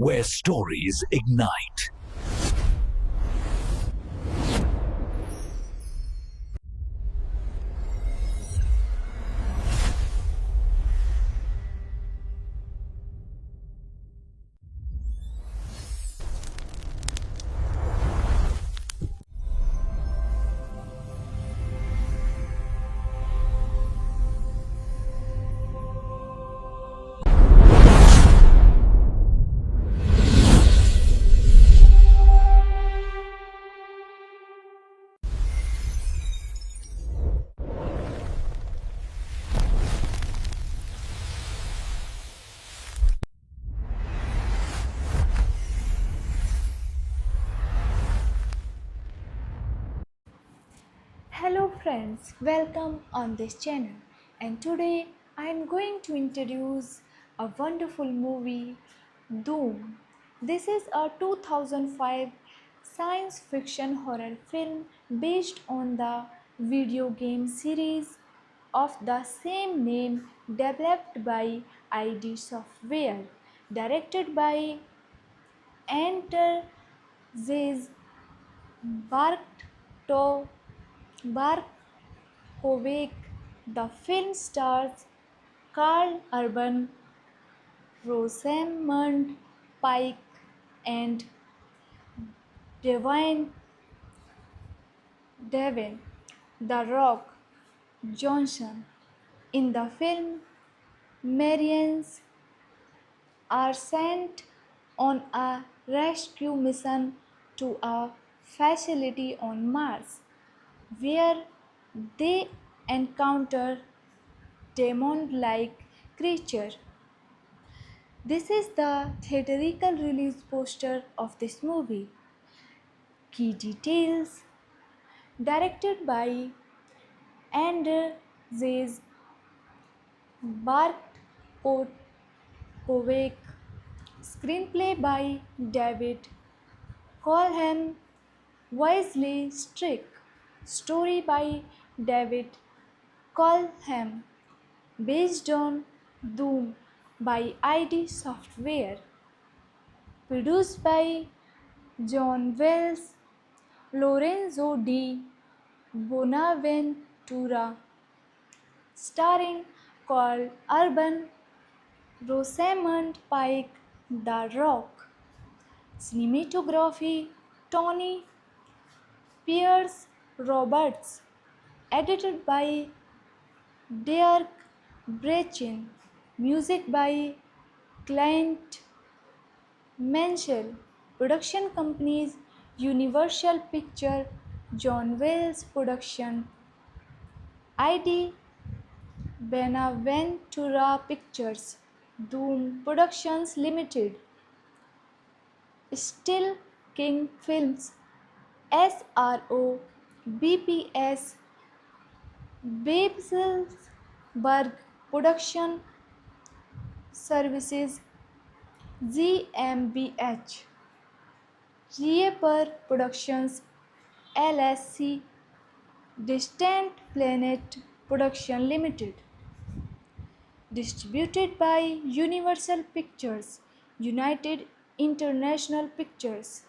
where stories ignite. Hello friends, welcome on this channel, and today I am going to introduce a wonderful movie, Doom. This is a 2005 science fiction horror film based on the video game series of the same name developed by ID Software, directed by Enter Ziz Barkto Barkovik. The film stars Carl Urban, Rosamund Pike, and Devin The Rock Johnson. In the film, Marians are sent on a rescue mission to a facility on Mars, where they encounter demon-like creature. This is the theatrical release poster of this movie. Key details: directed by Andrzej Bartkowiak, screenplay by David Colham, Wesley Strick, story by David Colham, based on Doom by ID Software, produced by John Wells, Lorenzo di Bonaventura, starring Carl Urban, Rosamund Pike, The Rock. Cinematography: Tony Pierce Roberts, edited by Dirk Brechin, music by Clint Mansell, production companies Universal Picture, John Wells Production, ID Benaventura Pictures, Doom Productions Limited, Still King Films, SRO, BPS, Babelsberg Production Services, GmbH, Reaper Productions LSC, Distant Planet Production Limited. Distributed by Universal Pictures, United International Pictures.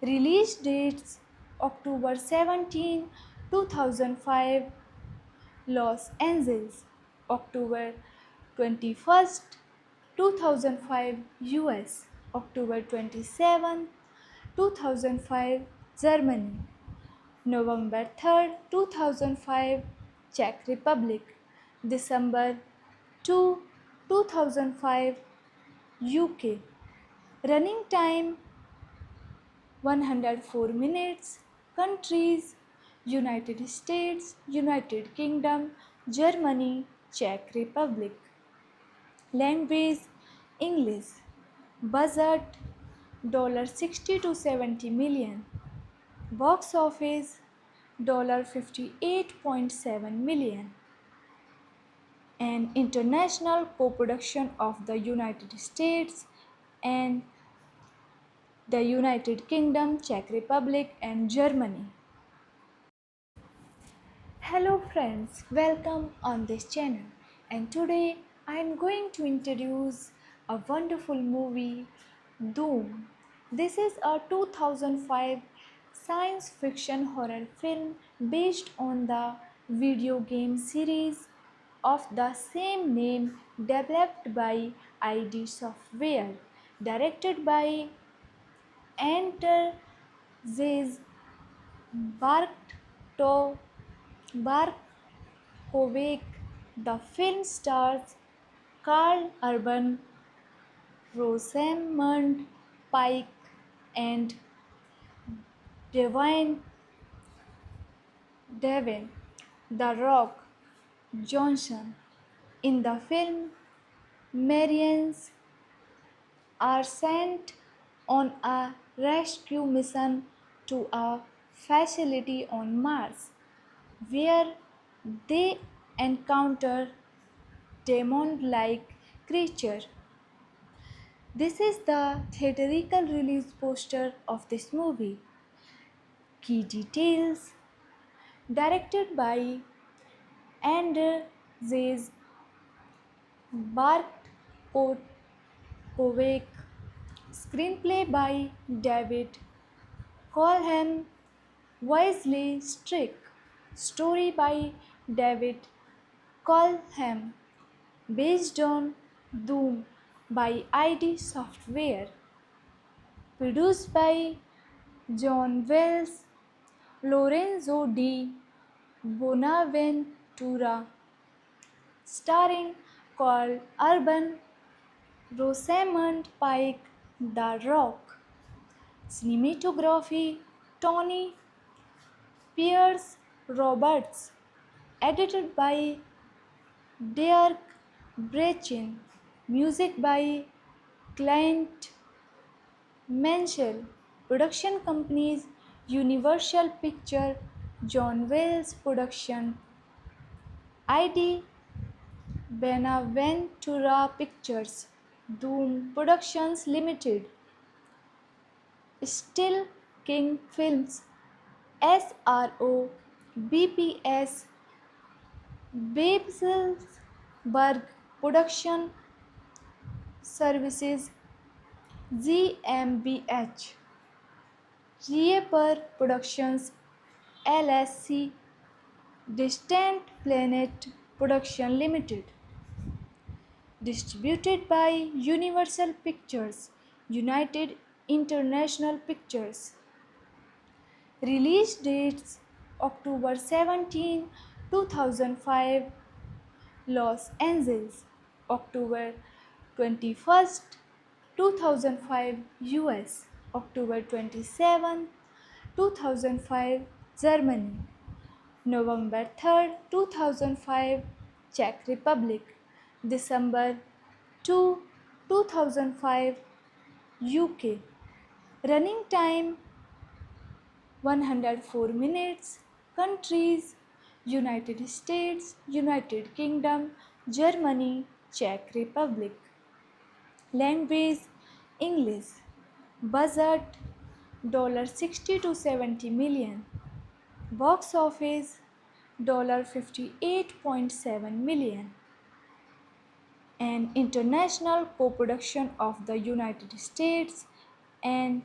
Release dates: October 17, 2005, Los Angeles; October 21st, 2005, US; October 27, 2005, Germany; November 3rd, 2005, Czech Republic; December 2, 2005, UK. Running time 104 minutes. Countries: United States, United Kingdom, Germany, Czech Republic. Language: English. Budget: $60 to $70 million. Box office: $58.7 million. An international co-production of the United States and the United Kingdom, Czech Republic, and Germany. Hello friends, welcome on this channel, and today I am going to introduce a wonderful movie, Doom. This is a 2005 science fiction horror film based on the video game series of the same name developed by ID Software, directed by Enter Ziz Barkto Barkovik. The film stars Carl Urban, Rosamund Pike, and Devin The Rock Johnson. In the film, Marians are sent on a rescue mission to a facility on Mars where they encounter demon-like creature. This is the theatrical release poster of this movie. Key details: directed by Andrzej Bartkowiak, screenplay by David Colham, Wesley Strick, story by David Colham, based on Doom by ID Software, produced by John Wells, Lorenzo di Bonaventura, starring Carl Urban, Rosamund Pike, The Rock. Cinematography: Tony Pierce Roberts, edited by Dirk Brechin, music by Clint Mansell, production companies Universal Picture, John Wells Production, ID Benaventura Pictures, Doom Productions Limited, Still King Films, SRO, BPS, Babelsberg Production Services, GmbH, Reaper Productions LSC, Distant Planet Production Limited. Distributed by Universal Pictures, United International Pictures. Release dates: October 17, 2005, Los Angeles; October 21st, 2005, US; October 27, 2005, Germany; November 3rd, 2005, Czech Republic; December 2, 2005, UK. Running time 104 minutes. Countries: United States, United Kingdom, Germany, Czech Republic. Language: English. Budget: $60 to 70 million. Box office: $58.7 million. An international co-production of the United States and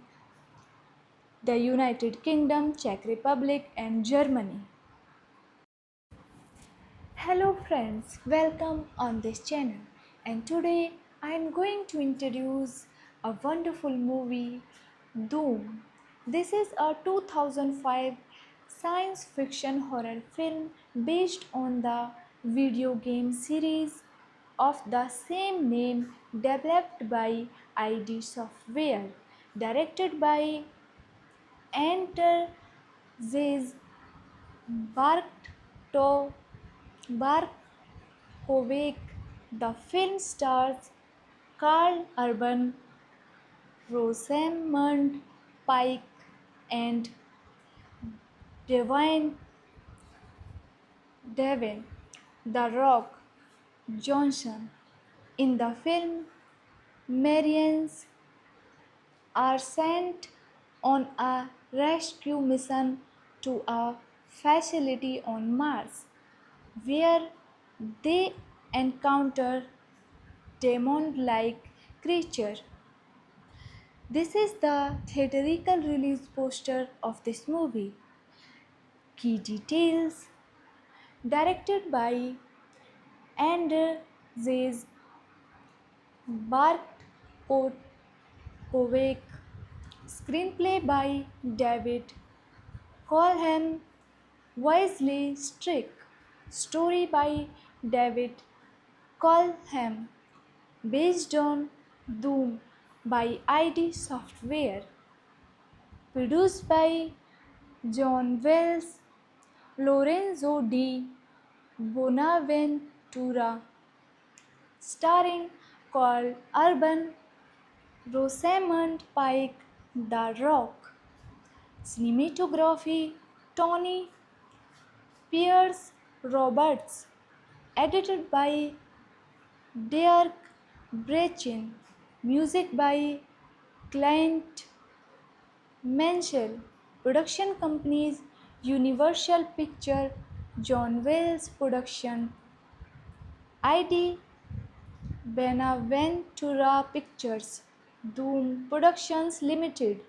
the United Kingdom, Czech Republic, and Germany. Hello friends, welcome on this channel, and today I am going to introduce a wonderful movie, Doom. This is a 2005 science fiction horror film based on the video game series of the same name developed by ID Software, directed by Enter Ziz Barkto Barkovik. The film stars Carl Urban, Rosamund Pike, and Devin The Rock Johnson. In the film, Marians are sent on a rescue mission to a facility on Mars where they encounter demon-like creature. This is the theatrical release poster of this movie. Key details: directed by Andrzej Bartkowiak, screenplay by David Colham, Wisely Strick, story by David Colham, based on Doom by ID Software, produced by John Wells, Lorenzo di Bonaventura, starring Carl Urban, Rosamund Pike, The Rock, cinematography Tony Pierce Roberts, edited by Dirk Brechin, music by Clint Mansell, production companies Universal Picture, John Wells Production, ID Benaventura Pictures, Doom Productions Limited,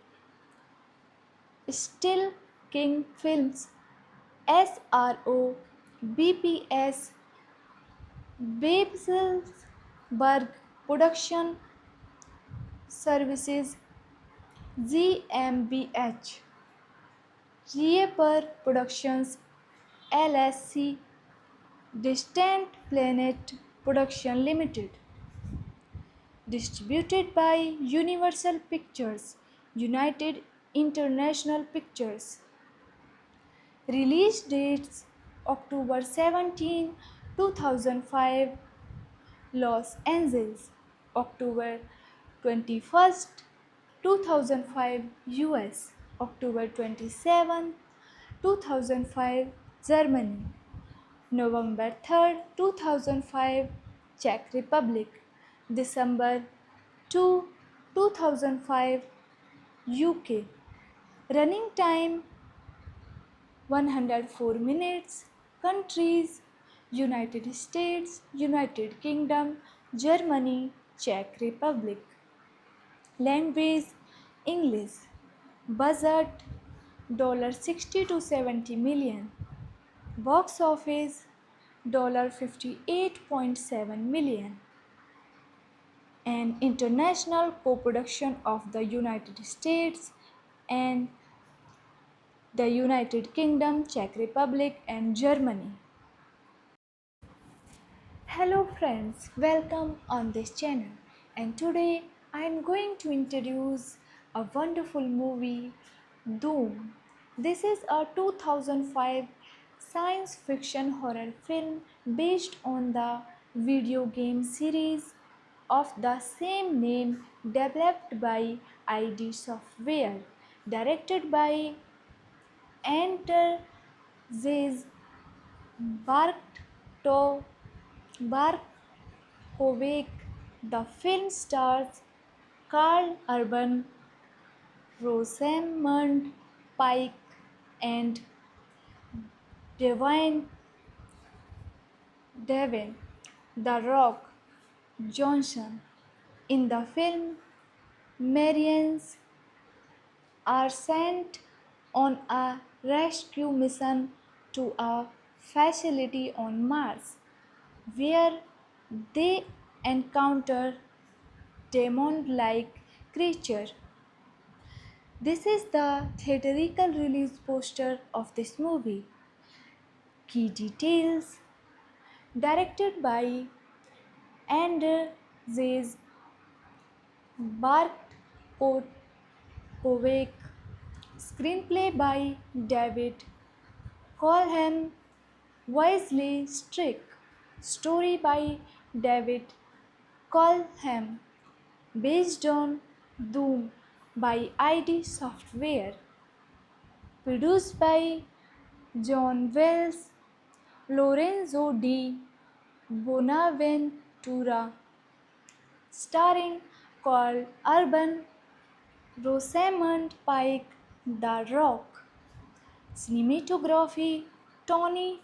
Still King Films, SRO, BPS, Babelsberg Production Services, GmbH, Reaper Productions LSC, Distant Planet Production Limited, distributed by Universal Pictures, United International Pictures. Release dates: October 17, 2005, Los Angeles; October 21st, 2005, US; October 27, 2005, Germany; November 3rd, 2005, Czech Republic; December 2, 2005, UK. Running time 104 minutes. Countries: United States, United Kingdom, Germany, Czech Republic. Language: English. Budget: $60 to 70 million. Box office: $58.7 million. An international co-production of the United States and the United Kingdom, Czech Republic, and Germany. Hello friends, welcome on this channel, and today I am going to introduce a wonderful movie, Doom. This is a 2005 science fiction horror film based on the video game series of the same name, developed by ID Software, directed by Andrzej Barto Barkovic. The film stars Carl Urban, Rosamund Pike, and Devin The Rock Johnson. In the film, Marians are sent on a rescue mission to a facility on Mars, where they encounter demon-like creature. This is the theatrical release poster of this movie. Key details: directed by Andrzej Bartkowiak, screenplay by David Colham, Wisely Strick, story by David Colham, based on Doom by ID Software, produced by John Wells, Lorenzo di Bonaventura, starring Carl Urban, Rosamund Pike, The Rock, cinematography Tony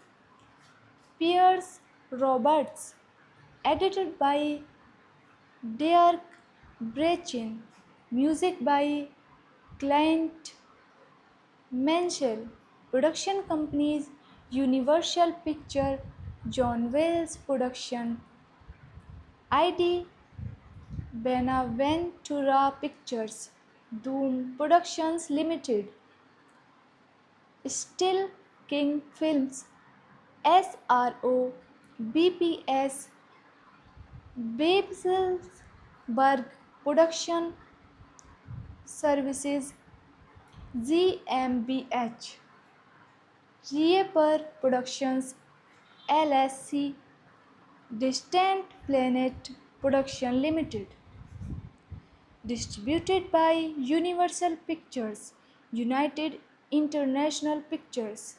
Pierce Roberts, edited by Dirk Brechin. Music by Clint Mansell. Production companies Universal Picture, John Wells Production, ID Benaventura Pictures, Doom Productions Limited, Still King Films, SRO, BPS, Babelsberg Production Services, GmbH, Rieper Productions LSC, Distant Planet Production Limited. Distributed by Universal Pictures, United International Pictures.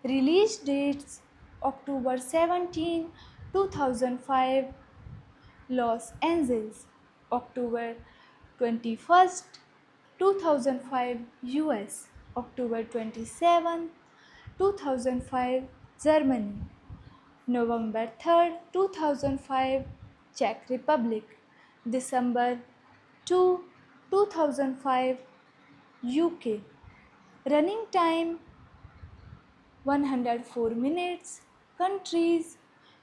Release dates October 17, 2005, Los Angeles, October 21, 2005, US, October 27, 2005, Germany, November 3rd, 2005, Czech Republic, December 2, 2005, UK. Running time 104 minutes. Countries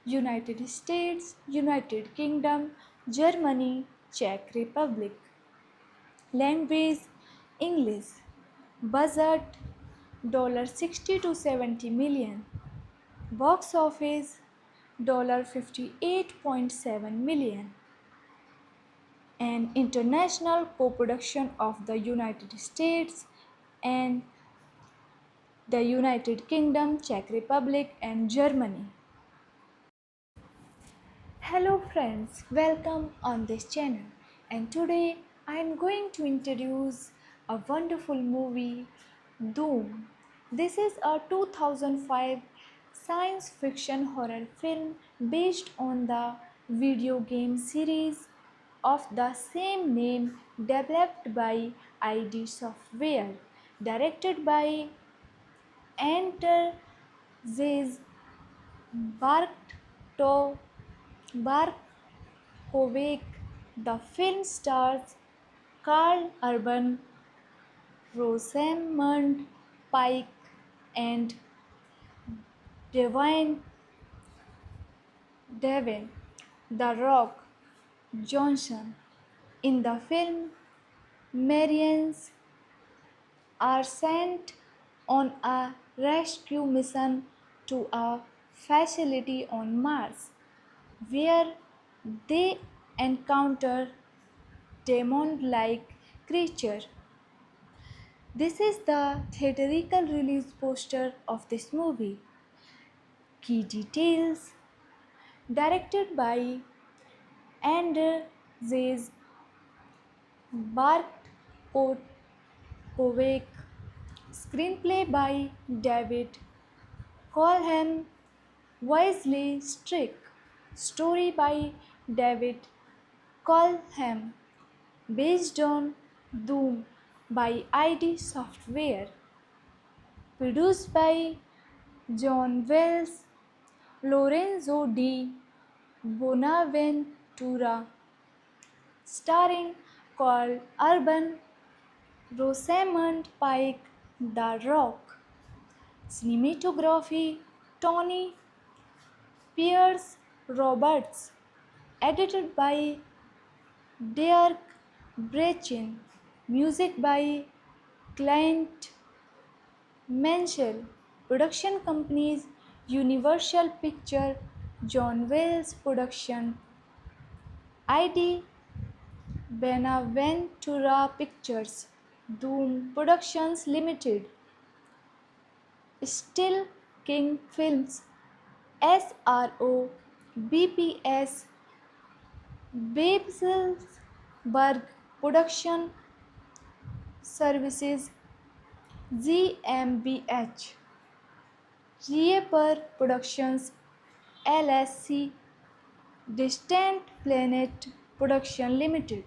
United States, United Kingdom, Germany, Czech Republic. Language English. Budget $60 to 70 million. Box office $58.7 million. An international co-production of the United States and the United Kingdom, Czech Republic, and Germany. Hello friends, welcome on this channel. And today I am going to introduce a wonderful movie, Doom. This is a 2005 science fiction horror film based on the video game series of the same name developed by ID Software, directed by Enter Ziz Barto Barkovik. The film stars Carl Urban, Rosamund Pike, and Devin The Rock Johnson. In the film, Marians are sent on a rescue mission to a facility on Mars, where they encounter demon-like creature. This is the theatrical release poster of this movie. Key details: directed by Andrzej Bartkowiak, screenplay by David Colham, Wesley Strick, story by David Colham, based on Doom by ID Software, produced by John Wells, Lorenzo di Bonaventura, starring Carl Urban, Rosamund Pike, The Rock. Cinematography Tony Pierce Roberts, edited by Derek Brechin, music by Clint Mansell, production companies Universal Picture, John Wells Production, ID Benaventura Pictures, Doom Productions Limited, Still King Films, SRO, BPS, Babelsberg Production Services, GmbH, Rieper Productions LSC, Distant Planet Production Limited.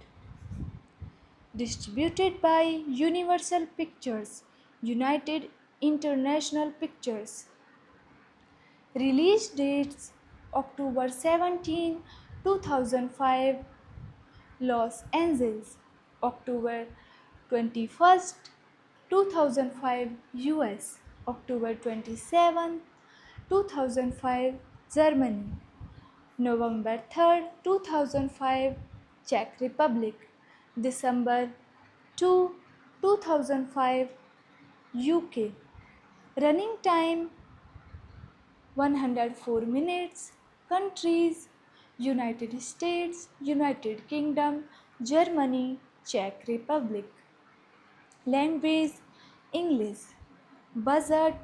Distributed by Universal Pictures, United International Pictures. Release dates October 17, 2005, Los Angeles, October 21st, 2005, US, October 27, 2005, Germany, November 3rd, 2005, Czech Republic, December 2, 2005, UK. Running time 104 minutes. Countries: United States, United Kingdom, Germany, Czech Republic. Language: English. Budget: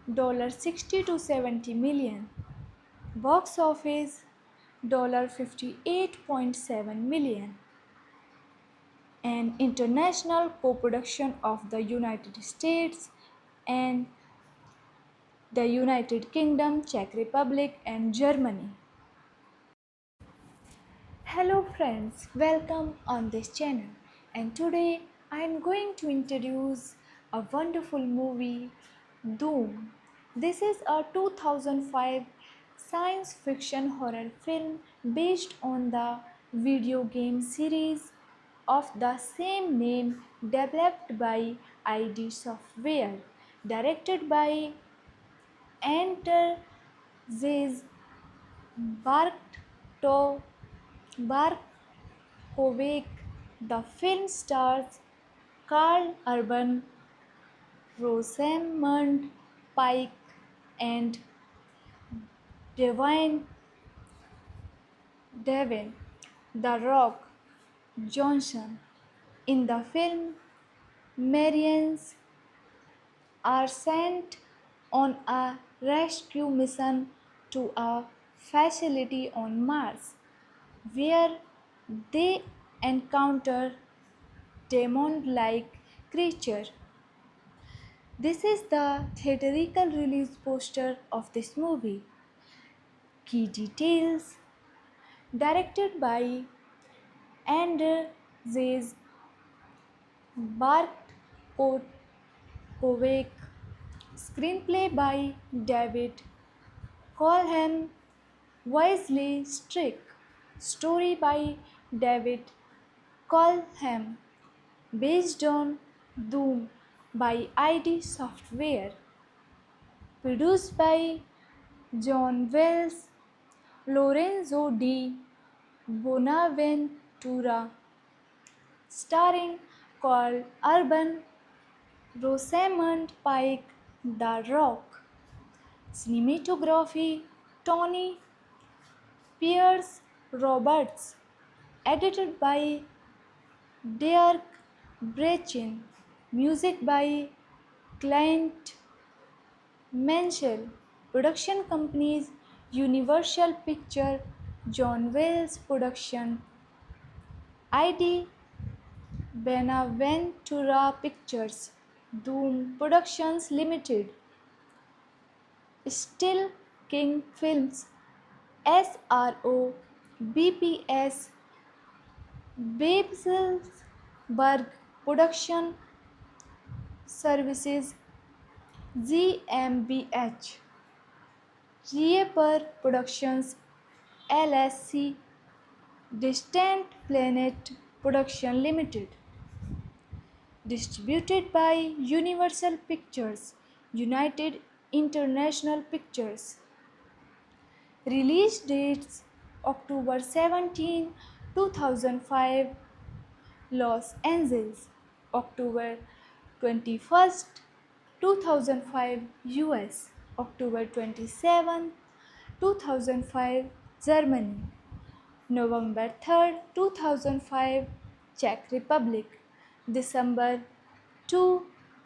$60 to 70 million. Box office: $58.7 million. An international co-production of the United States and the United Kingdom, Czech Republic, and Germany. Hello friends, welcome on this channel. And today I am going to introduce a wonderful movie, Doom. This is a 2005 science fiction horror film based on the video game series of the same name developed by ID Software, directed by Enter Ziz Barkto Barkovik. The film stars Carl Urban, Rosamund Pike, and Devin The Rock Johnson. In the film, Marians are sent on a rescue mission to a facility on Mars, where they encounter demon-like creature. This is the theatrical release poster of this movie. Key details: directed by Andrzej Bartkowiak, screenplay by David Colham, Wesley Strick, story by David Colham, based on Doom by ID Software, produced by John Wells, Lorenzo di Bonaventura, starring Carl Urban, Rosamund Pike, The Rock. Cinematography: Tony Pierce Roberts, edited by Derek Brechin, music by Clint Mansell, production companies: Universal Picture, John Wells Production, ID Benaventura Pictures, Doom Productions Limited, Still King Films, SRO, BPS, Babelsberg Production Services, GmbH, Reaper Productions LSC, Distant Planet Production Limited. Distributed by Universal Pictures, United International Pictures. Release dates: October 17, 2005, Los Angeles, October 21st, 2005, US, October 27, 2005, Germany, November 3rd, 2005, Czech Republic, December 2,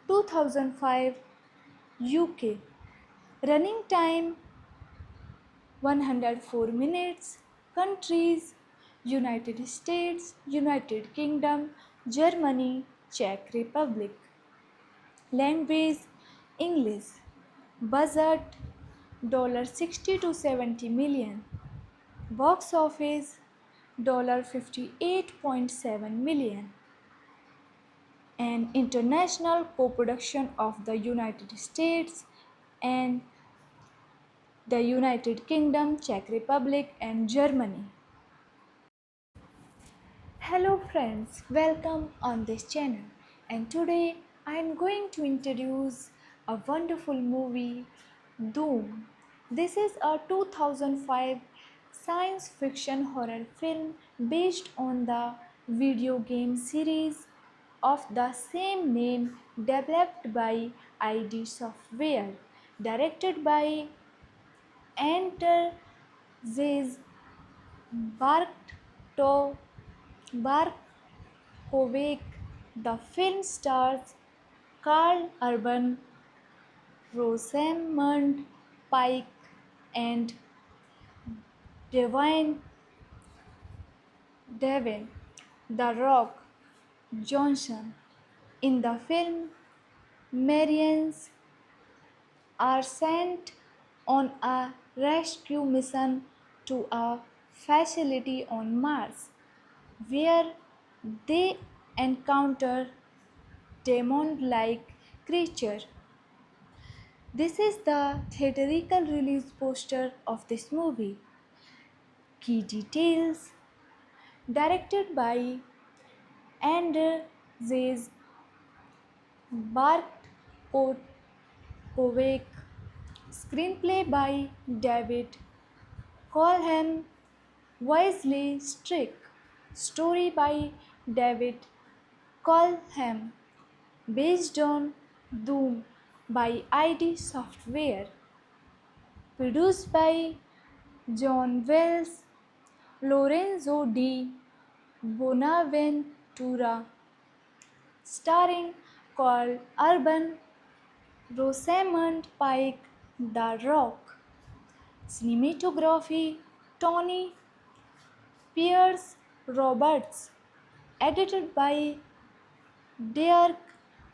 2005, UK. Running time 104 minutes. Countries: United States, United Kingdom, Germany, Czech Republic. Language: English. Budget: $60 to 70 million. Box office: $58.7 million. An international co-production of the United States and the United Kingdom, Czech Republic, and Germany. Hello friends, welcome on this channel. And today I am going to introduce a wonderful movie, Doom. This is a 2005 science fiction horror film based on the video game series of the same name developed by ID Software, directed by Enter Ziz Barkto Barkovik. The film stars Carl Urban, Rosamund Pike, and Devin The Rock Johnson. In the film, Marians are sent on a rescue mission to a facility on Mars, where they encounter demon-like creature. This is the theatrical release poster of this movie. Key details: directed by Andrzej Bartkowiak, screenplay by David Colham, Wesley Strick, story by David Colham, based on Doom by ID Software, produced by John Wells, Lorenzo di Bonaventura, starring Carl Urban, Rosamund Pike, The Rock. Cinematography: Tony Pierce Roberts, edited by Derek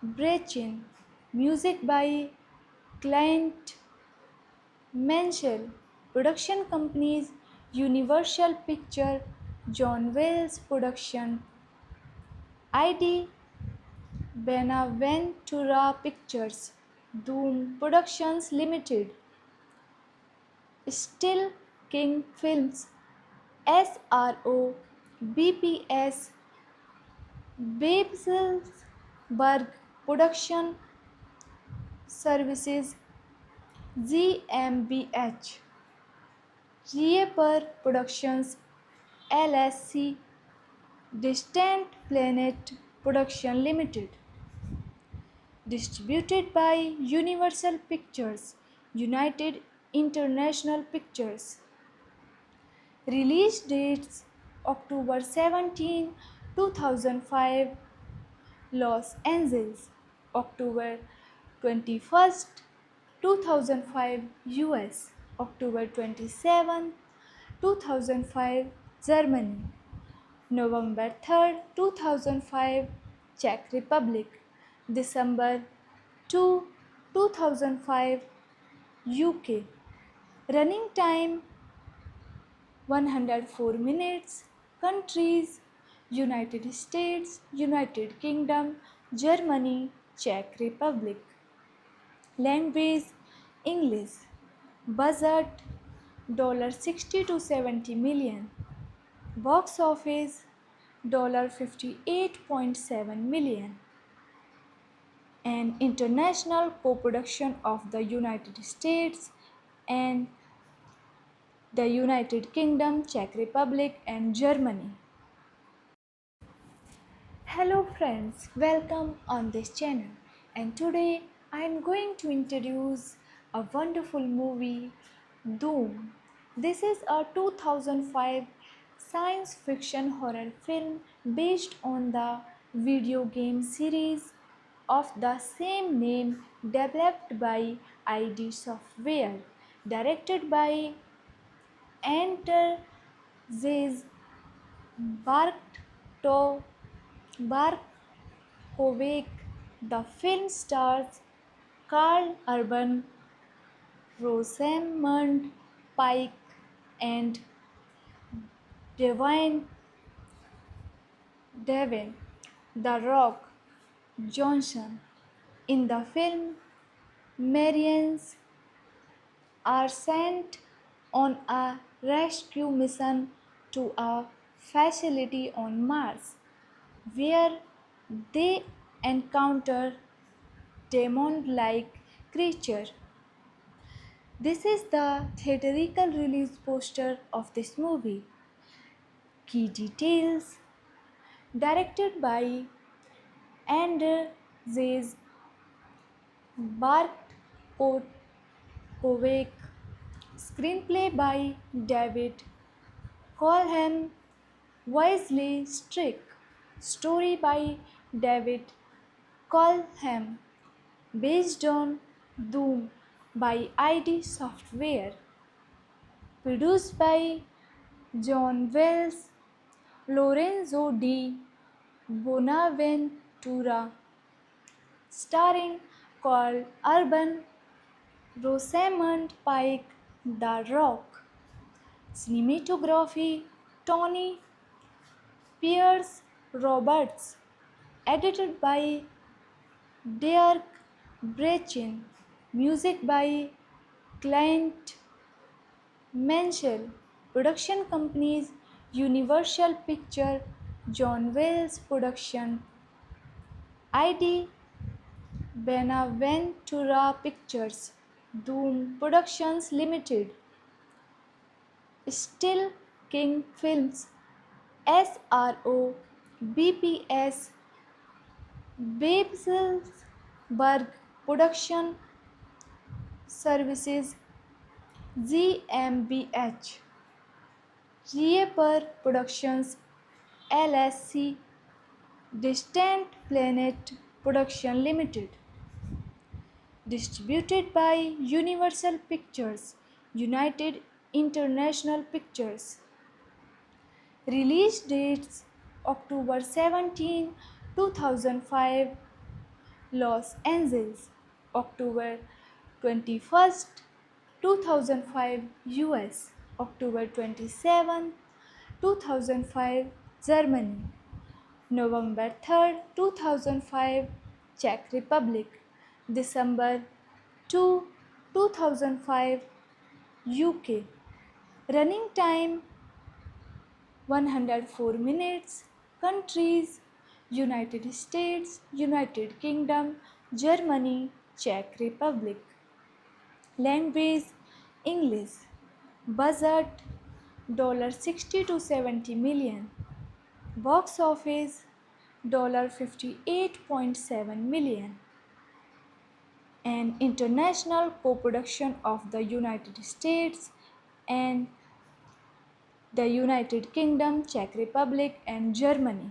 Brechin, music by Clint Mansell, production companies Universal Picture, John Wells Production, ID Benaventura Pictures, Doom Productions Limited, Still King Films, SRO, BPS, Babelsberg Production Services, GmbH, Reaper Productions LSC, Distant Planet Production Limited. Distributed by Universal Pictures, United International Pictures. Release dates: October 17, 2005, Los Angeles; October 21st, 2005, US; October 27, 2005, Germany; November 3rd, 2005, Czech Republic; December 2, 2005, UK. Running time 104 minutes. Countries: United States, United Kingdom, Germany, Czech Republic. Language: English. Budget: $60 to 70 million. Box office: $58.7 million. An international co-production of the United States and the United Kingdom, Czech Republic, and Germany. Hello friends, welcome on this channel. And today I am going to introduce a wonderful movie, Doom. This is a 2005 science fiction horror film based on the video game series of the same name developed by ID Software, directed by Enter Ziz Barkto Barkovik. The film stars Carl Urban, Rosamund Pike, and Devin The Rock Johnson. In the film, Marians are sent on a rescue mission to a facility on Mars, where they encounter demon-like creature. This is the theatrical release poster of this movie. Key details: directed by Andrzej Bartkowiak, screenplay by David Colham, Wisely Strick, story by David Colham, based on Doom by ID Software, produced by John Wells, Lorenzo di Bonaventura, starring Carl Urban, Rosamund Pike, The Rock, cinematography Tony Pierce Roberts, edited by Dirk Brechin, music by Clint Mansell, production companies Universal Picture, John Wells Production, ID Benaventura Pictures, Doom Productions Limited, Still King Films, SRO, BPS, Babelsberg Production Services, GmbH, Reaper Productions LSC, Distant Planet Production Limited, distributed by Universal Pictures, United International Pictures. Release dates: October 17, 2005, Los Angeles; October 21, 2005, US; October 27, 2005, Germany; November 3, 2005, Czech Republic; December 2, 2005, UK. Running time 104 minutes. Countries: United States, United Kingdom, Germany, Czech Republic. Language: English. Budget: $60 to 70 million. Box office: $58.7 million. An international co-production of the United States and the United Kingdom, Czech Republic, and Germany.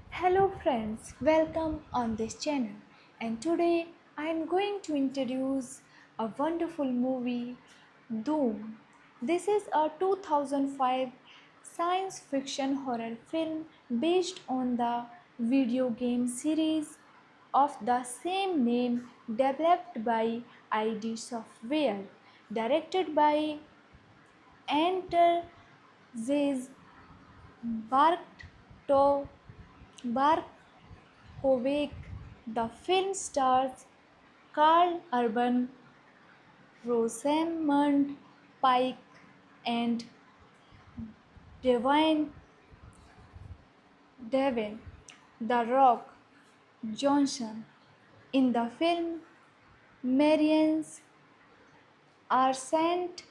Hello friends, welcome on this channel. And today I am going to introduce a wonderful movie, Doom. This is a 2005 science fiction horror film based on the video game series of the same name, developed by ID Software, directed by Andrzej Barto Barkovic. The film stars Carl Urban, Rosamund Pike, and Devin The Rock Johnson. In the film, Marians are sent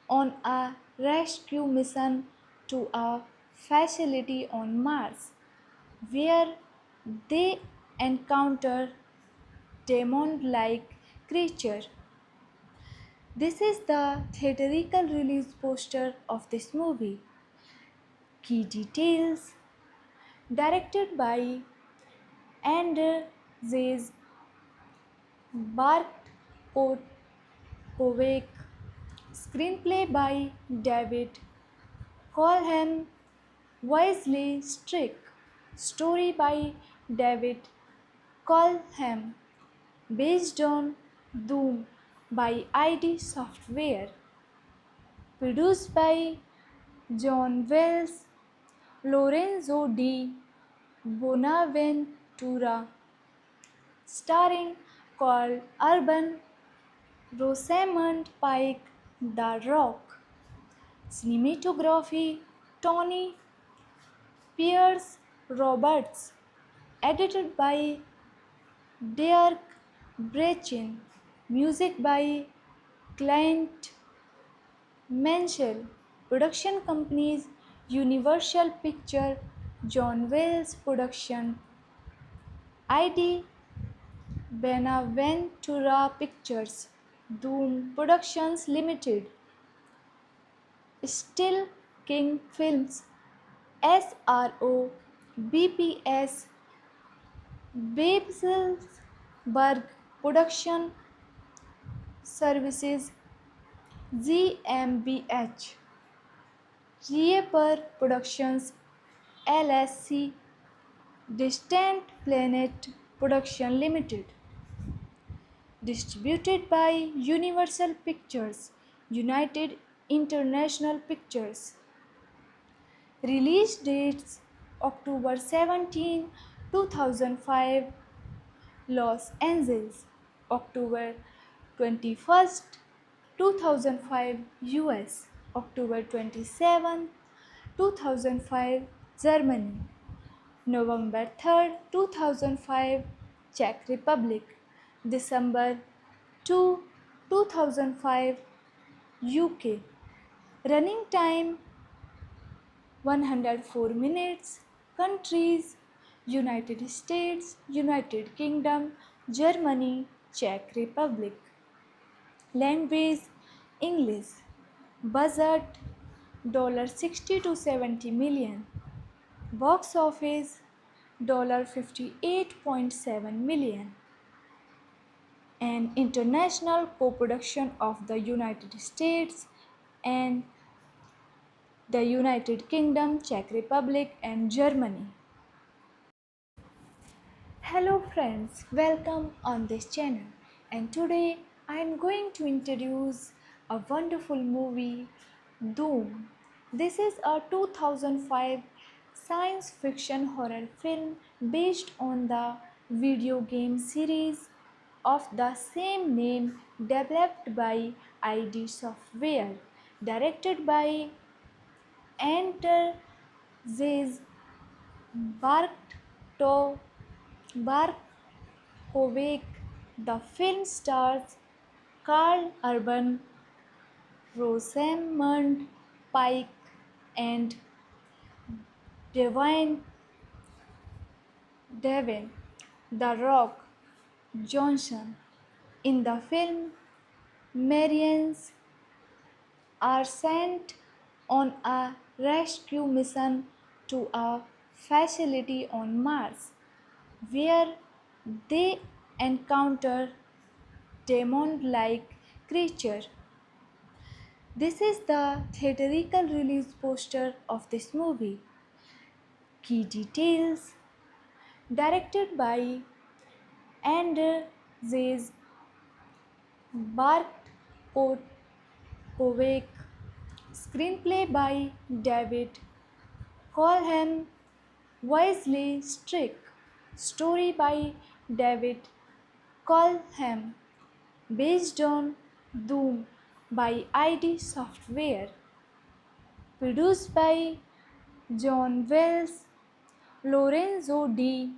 on a rescue mission to a facility on Mars, where they encounter demon-like creature. This is the theatrical release poster of this movie. Key details: directed by Andrzej Bartkowiak, screenplay by David Colham, Wisely Strick, story by David Colham, based on Doom by ID Software, produced by John Wells, Lorenzo di Bonaventura, starring Carl Urban, Rosamund Pike, The Rock, Cinematography Tony Pierce Roberts. Edited by Derek Brechin. Music by Clint Mansell. Production companies Universal Picture, John Wells Production, ID Benaventura Pictures, Doom Productions Limited, Still King Films, SRO, BPS, Babelsberg Production Services, GmbH, Rieper Productions LSC, Distant Planet Production Limited. Distributed by Universal Pictures, United International Pictures. Release dates October 17, 2005, Los Angeles, October 21, 2005, US, October 27, 2005, Germany, November 3, 2005, Czech Republic, December 2, 2005, UK. Running time 104 minutes. Countries United States, United Kingdom, Germany, Czech Republic. Language English. Budget $60 to 70 million. Box office $58.7 million. An international co-production of the United States and the United Kingdom, Czech Republic, and Germany. Hello friends, welcome on this channel. And today I am going to introduce a wonderful movie, Doom. This is a 2005 science fiction horror film based on the video game series of the same name developed by ID Software, directed by Enter Zez Barto Barkovik. The film stars Carl Urban, Rosamund Pike, and Devin The Rock Johnson. In the film, Marians are sent on a rescue mission to a facility on Mars, where they encounter demon-like creature. This is the theatrical release poster of this movie. Key details: directed by Andrzej Bartkowiak, screenplay by David Colham, Wesley Strick, story by David Colham, based on Doom by ID Software, produced by John Wells, Lorenzo di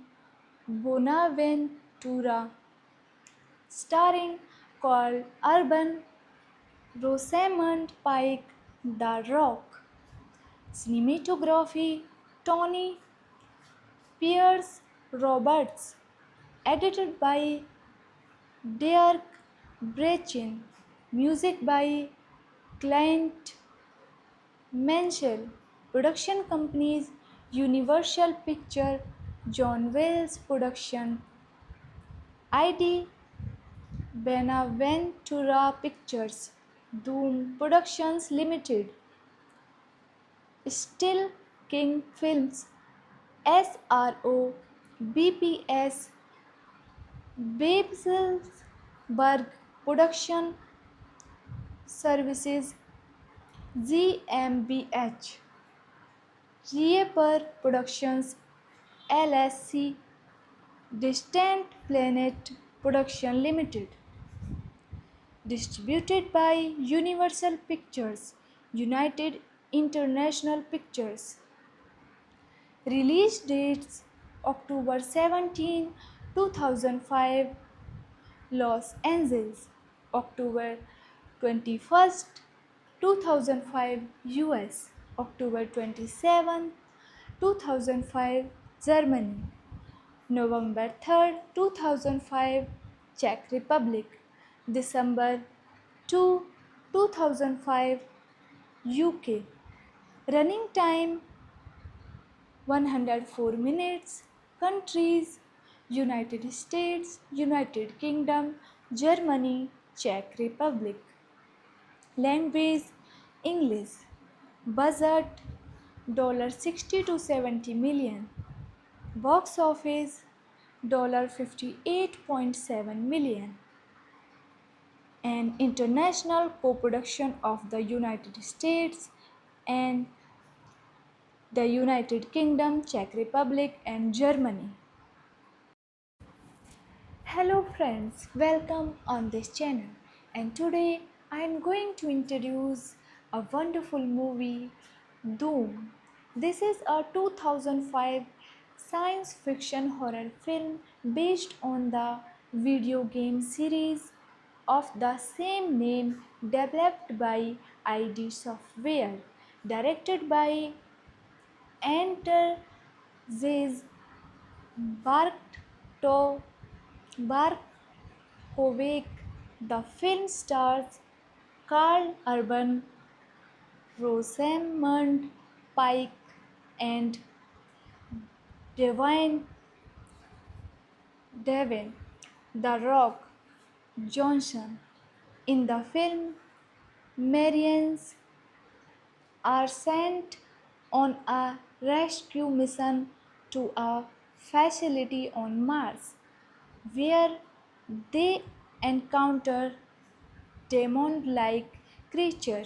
Bonaventura, starring Carl Urban, Rosamund Pike, The Rock. Cinematography Tony Pierce Roberts. Edited by Derek Brechin. Music by Clint Mansell. Production companies Universal Picture, John Wells Production, ID Benaventura Pictures, Doom Productions Limited, Still King Films, SRO, BPS, Babelsberg Production Services, GmbH, Rieper Productions LSC, Distant Planet Production Limited. Distributed by Universal Pictures, United International Pictures. Release dates October 17, 2005, Los Angeles, October 21st, 2005, US, October 27, 2005, Germany, November 3rd, 2005, Czech Republic, December 2, 2005, UK. Running time 104 minutes. Countries: United States, United Kingdom, Germany, Czech Republic. Language: English. Budget: $60 to 70 million. Box office: $58.7 million. An international co-production of the United States and the United Kingdom, Czech Republic, and Germany. Hello friends, welcome on this channel. And today I am going to introduce a wonderful movie, Doom. This is a 2005 science fiction horror film based on the video game series of the same name developed by ID Software, directed by Enter Zez Barkto Barkovik. The film stars Carl Urban, Rosamund Pike, and Devin The Rock Johnson. In the film, Marians are sent on a rescue mission to a facility on Mars, where they encounter demon-like creature.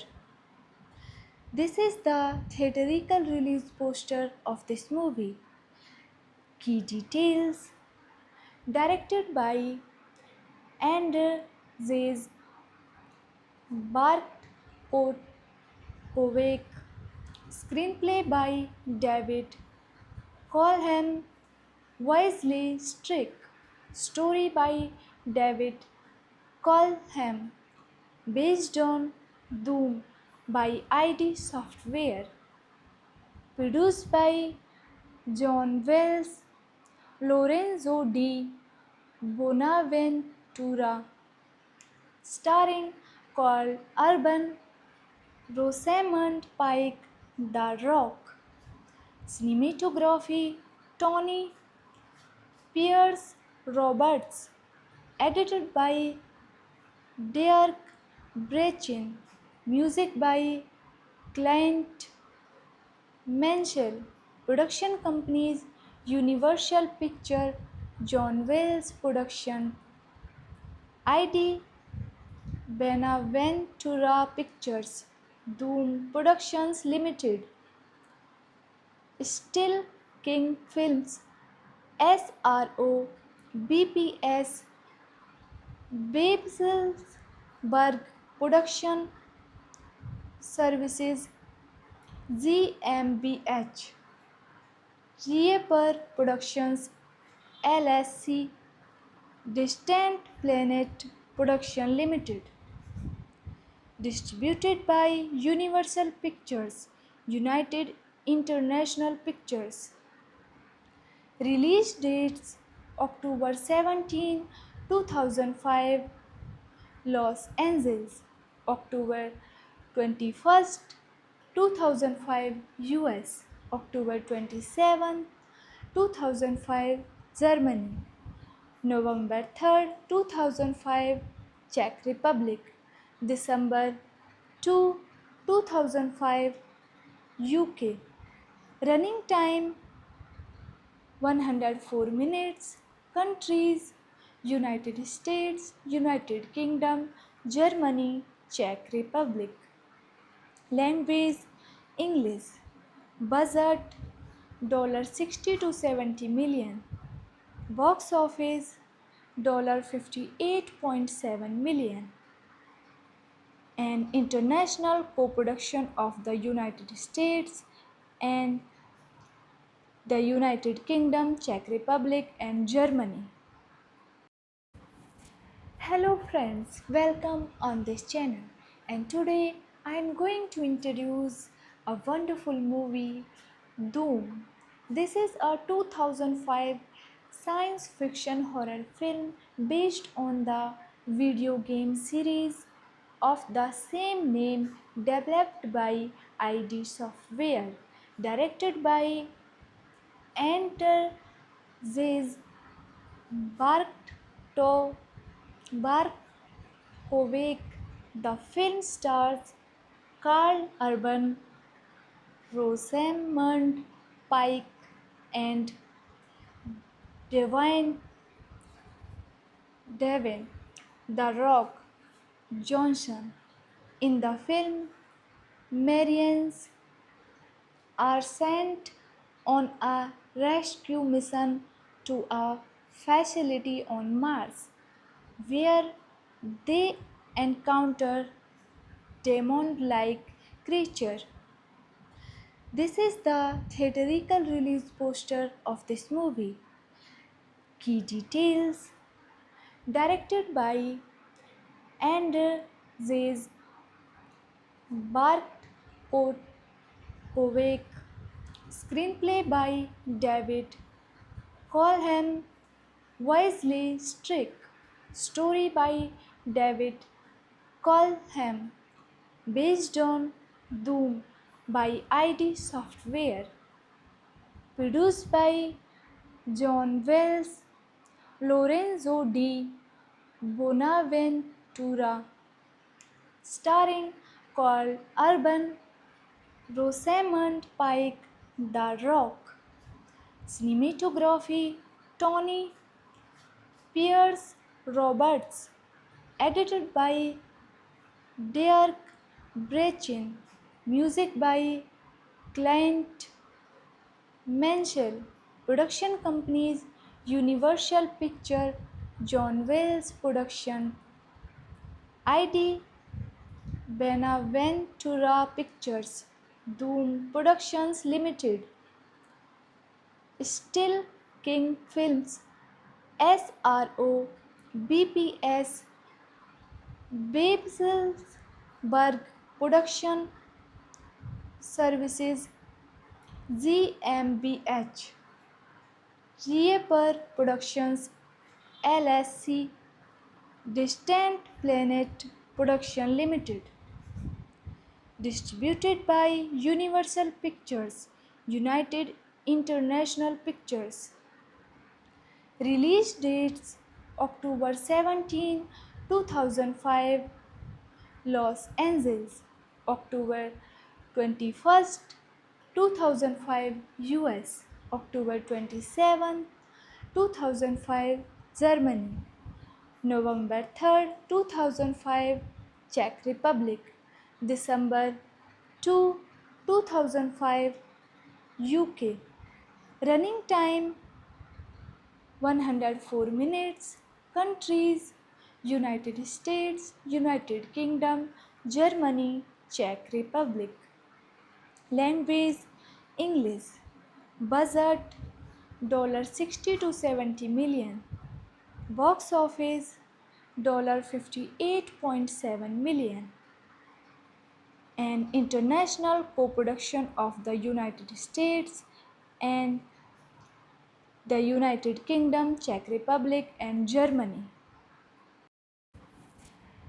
This is the theatrical release poster of this movie. Key details: directed by Andrzej Bartkowiak, screenplay by David Colham, Wesley Strick, story by David Colham, based on Doom by ID Software, produced by John Wells, Lorenzo di Bonaventura, starring Carl Urban, Rosamund Pike, The Rock. Cinematography: Tony Pierce Roberts, edited by Derek Brechin, music by Clint Mansell, production companies: Universal Picture, John Wells Production, ID Benaventura Pictures, Doom Productions Limited, Still King Films, SRO, BPS, Babelsberg Production Services, GmbH, Reaper Productions LSC, Distant Planet Production Limited. Distributed by Universal Pictures, United International Pictures. Release dates October 17, 2005, Los Angeles, October 21st, 2005, US, October 27, 2005, Germany, November 3rd, 2005, Czech Republic, December 2, 2005, UK. Running time 104 minutes. Countries: United States, United Kingdom, Germany, Czech Republic. Language: English. Budget: $60 to 70 million. Box office: $58.7 million. an international co-production of the United States and the United Kingdom, Czech Republic, and Germany. Hello friends, welcome on this channel. And today I am going to introduce a wonderful movie, Doom. This is a 2005 science fiction horror film based on the video game series of the same name developed by ID Software, directed by Enter Ziz Barkto Barkovik. The film stars Carl Urban, Rosamund Pike, and Devin The Rock Johnson. In the film, Marians are sent on a rescue mission to a facility on Mars, where they encounter demon-like creature. This is the theatrical release poster of this movie. Key details: directed by Andrzej Bartkowiak, screenplay by David Colham, Wesley Strick, story by David Colham, based on Doom by ID Software, produced by John Wells, Lorenzo di Bonaventura, starring Carl Urban, Rosamund Pike, The Rock. Cinematography: Tony Pierce Roberts, edited by Dirk Brechin, music by Clint Mansell, production companies Universal Picture, John Wells Production, ID Benaventura Pictures, Doom Productions Limited, Still King Films, SRO, BPS, Babelsberg Production Services, GmbH, Reaper Productions LSC, Distant Planet Production Limited. Distributed by Universal Pictures, United International Pictures. Release dates: October 17, 2005, Los Angeles; October 21st, 2005, US; October 27, 2005, Germany; November 3rd, 2005, Czech Republic; December 2, 2005, UK. Running time 104 minutes. Countries: United States, United Kingdom, Germany, Czech Republic. Language: English. Budget: $60 to 70 million. Box office: $58.7 million. An international co-production of the United States and the United Kingdom, Czech Republic, and Germany.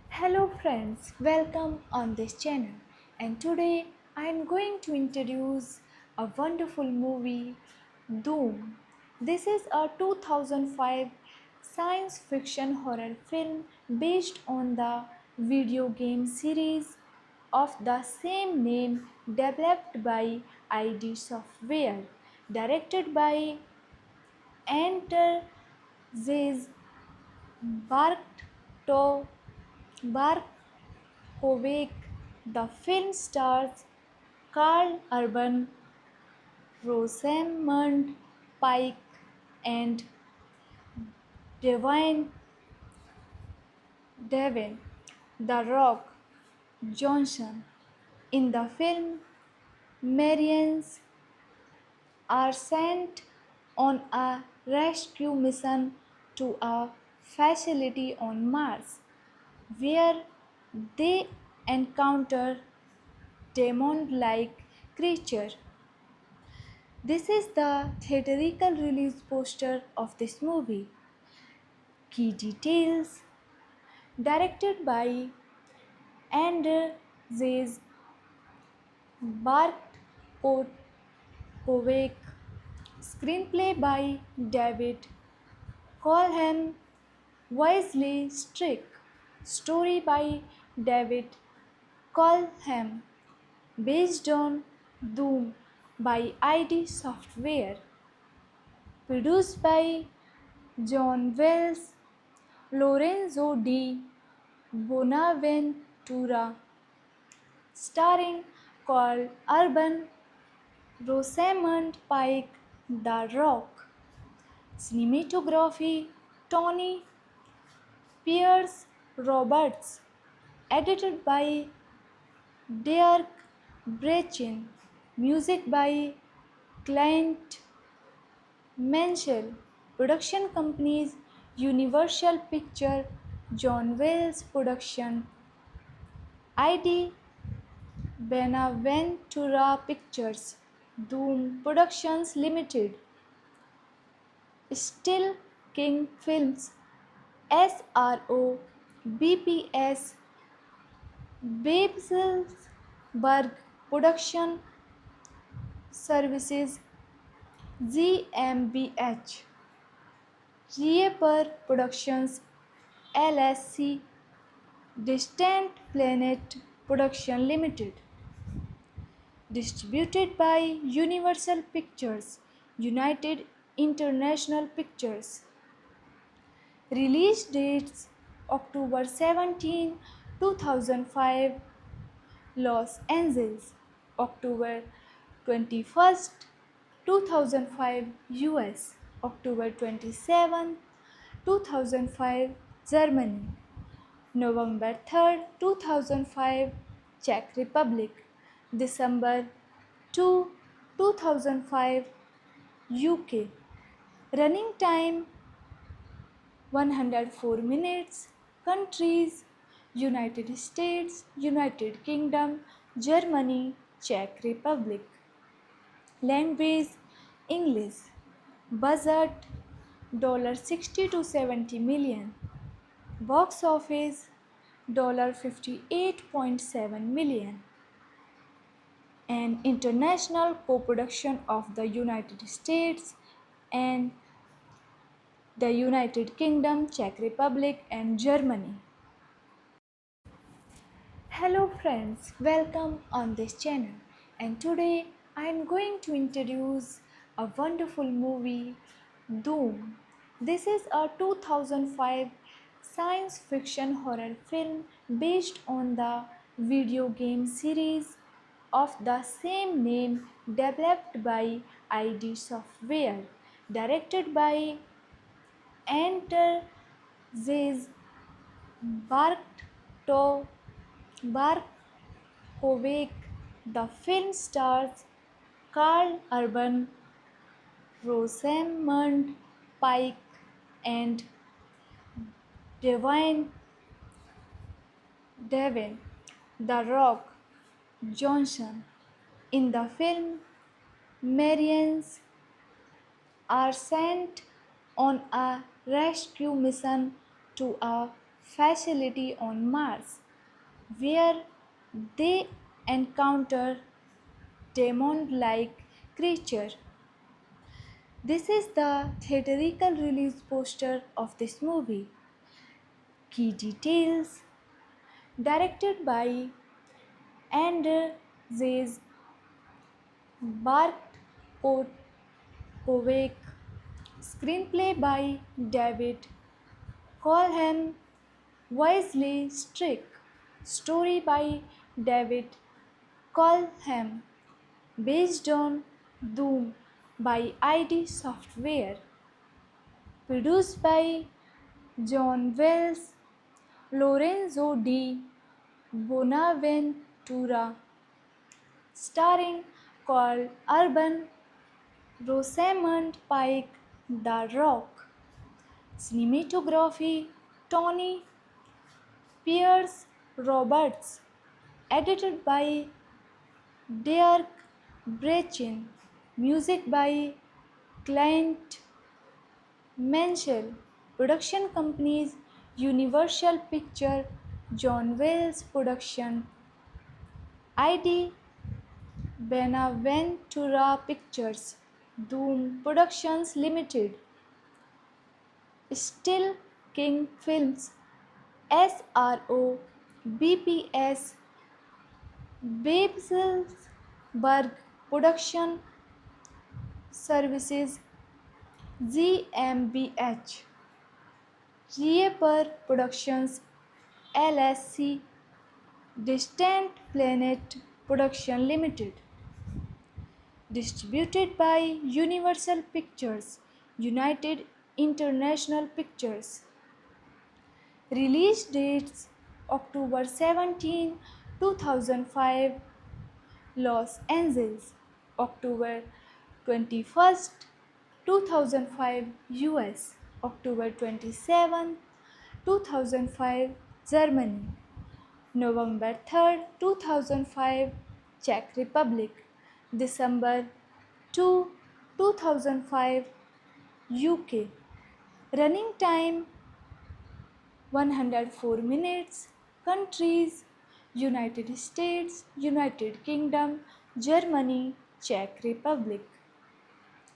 Hello friends, welcome on this channel. And today I am going to introduce a wonderful movie, Doom. This is a 2005 science fiction horror film based on the video game series of the same name developed by ID Software, directed by Enter Ziz Barkto Barkovik. The film stars Carl Urban, Rosamund Pike, and Devin The Rock Johnson. In the film, Marines are sent on a rescue mission to a facility on Mars where they encounter demon-like creature. This is the theatrical release poster of this movie. Key details: directed by Andrzej Bartkowiak, screenplay by David Colham, Wisely Strick, story by David Colham, based on Doom by ID Software, produced by John Wells, Lorenzo di Bonaventura, starring Carl Urban, Rosamund Pike, The Rock, cinematography Tony Pierce Roberts, edited by Dirk Brechin, music by Clint Mansell, production companies Universal Picture, John Wells Production, ID Benaventura Pictures, Doom Productions Limited, Still King Films, SRO, BPS, Babelsberg Production Services, GmbH, Reaper Productions LSC, Distant Planet Production Limited, distributed by Universal Pictures, United International Pictures. Release dates: October 17, 2005, Los Angeles; October 21, 2005, US; October 27, 2005, Germany; November 3, 2005, Czech Republic; December 2, 2005, UK. Running time 104 minutes. Countries: United States, United Kingdom, Germany, Czech Republic. Language: English. Budget: $60 to 70 million. Box office: $58.7 million. An international co-production of the United States and the United Kingdom, Czech Republic, and Germany. Hello friends, welcome on this channel. And today I am going to introduce a wonderful movie, Doom. This is a 2005 science fiction horror film based on the video game series of the same name, developed by ID Software, directed by Andrzej Barto Barkovic. The film stars Carl Urban, Rosamund Pike, and Devin The Rock Johnson. In the film, Marines are sent on a rescue mission to a facility on Mars where they encounter demon-like creature. This is the theatrical release poster of this movie. Key details: directed by Andrzej Bartkowiak, screenplay by David Colham, Wisely Strick, story by David Colham, based on Doom by ID Software, produced by John Wells, Lorenzo di Bonaventura, starring Carl Urban, Rosamund Pike, The Rock. Cinematography Tony Pierce Roberts, edited by Dirk Brechin, music by Clint Mansell, production companies Universal Picture, John Wells Production, ID Benaventura Pictures, Doom Productions Limited, Still King Films, SRO, BPS, Babelsberg Production Services, GmbH, Rieper Productions LSC, Distant Planet Production Limited, distributed by Universal Pictures, United International Pictures. Release dates October 17, 2005, Los Angeles, October 21, 2005, US, October 27, 2005, Germany, November 3rd, 2005, Czech Republic, December 2, 2005, UK. Running time 104 minutes. Countries United States, United Kingdom, Germany, Czech Republic.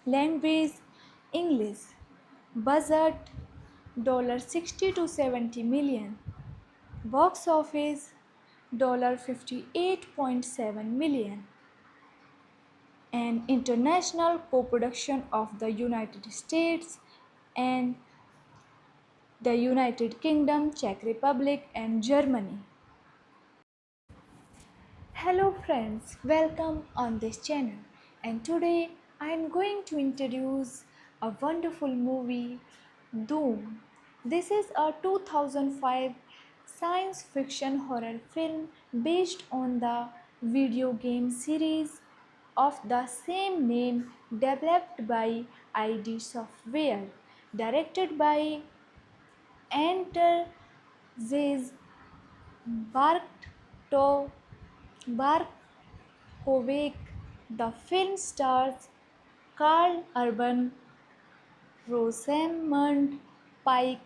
Language English. Budget $60 to 70 million. Box office $58.7 million. An international co-production of the United States and the United Kingdom, Czech Republic, and Germany. Hello friends, welcome on this channel. And today I am going to introduce a wonderful movie, Doom. This is a 2005 science fiction horror film based on the video game series of the same name developed by ID Software, directed by Enter Zez Barto Barkovik. The film stars Carl Urban, Rosamund Pike,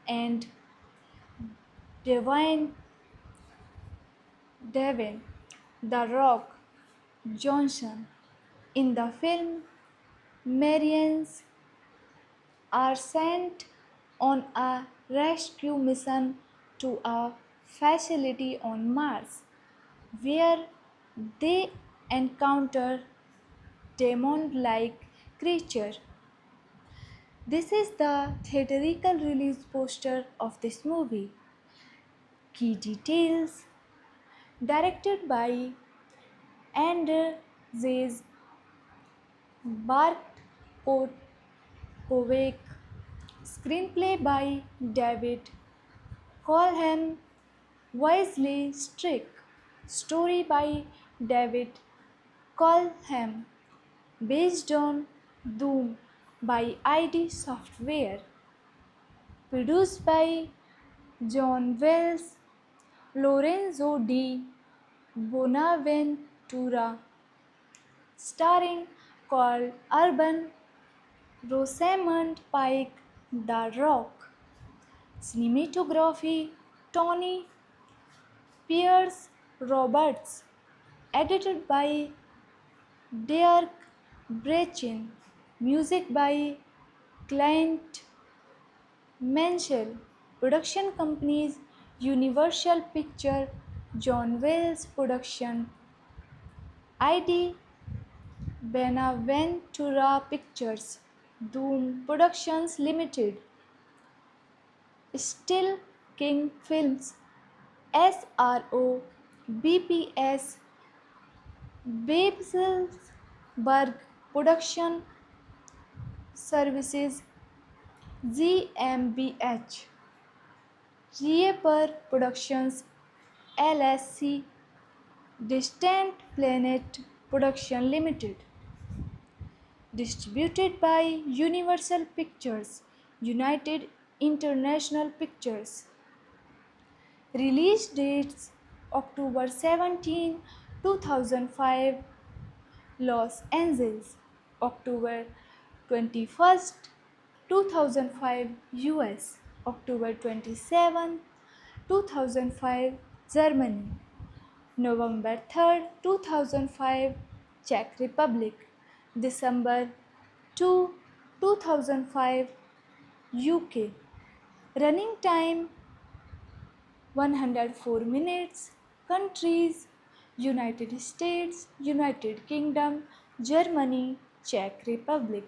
and Devin The Rock Johnson. In the film, Marians are sent on a rescue mission to a facility on Mars, where they encounter demon-like creature. This is the theatrical release poster of this movie. Key details: directed by Andrzej Bartkowiak, screenplay by David Colham, Wesley Strick, story by David Colham, based on Doom by ID Software, produced by John Wells, Lorenzo D. Bonaventura, starring Carl Urban, Rosamund Pike, The Rock. Cinematography Tony Pierce Roberts, edited by Dirk Brechin, music by Clint Mansell, production companies Universal Picture, John Wells Production, ID Benaventura Pictures, Doom Productions Limited, Still King Films, SRO, BPS, Babelsberg Production Services, GmbH, Rieper Productions LSC Distant Planet Production Limited. Distributed by Universal Pictures, United International Pictures. Release dates October 17, 2005, Los Angeles, October 21, 2005, US, October 27, 2005, Germany, November 3rd, 2005, Czech Republic, December 2, 2005, UK. Running time 104 minutes. Countries United States, United Kingdom, Germany, Czech Republic.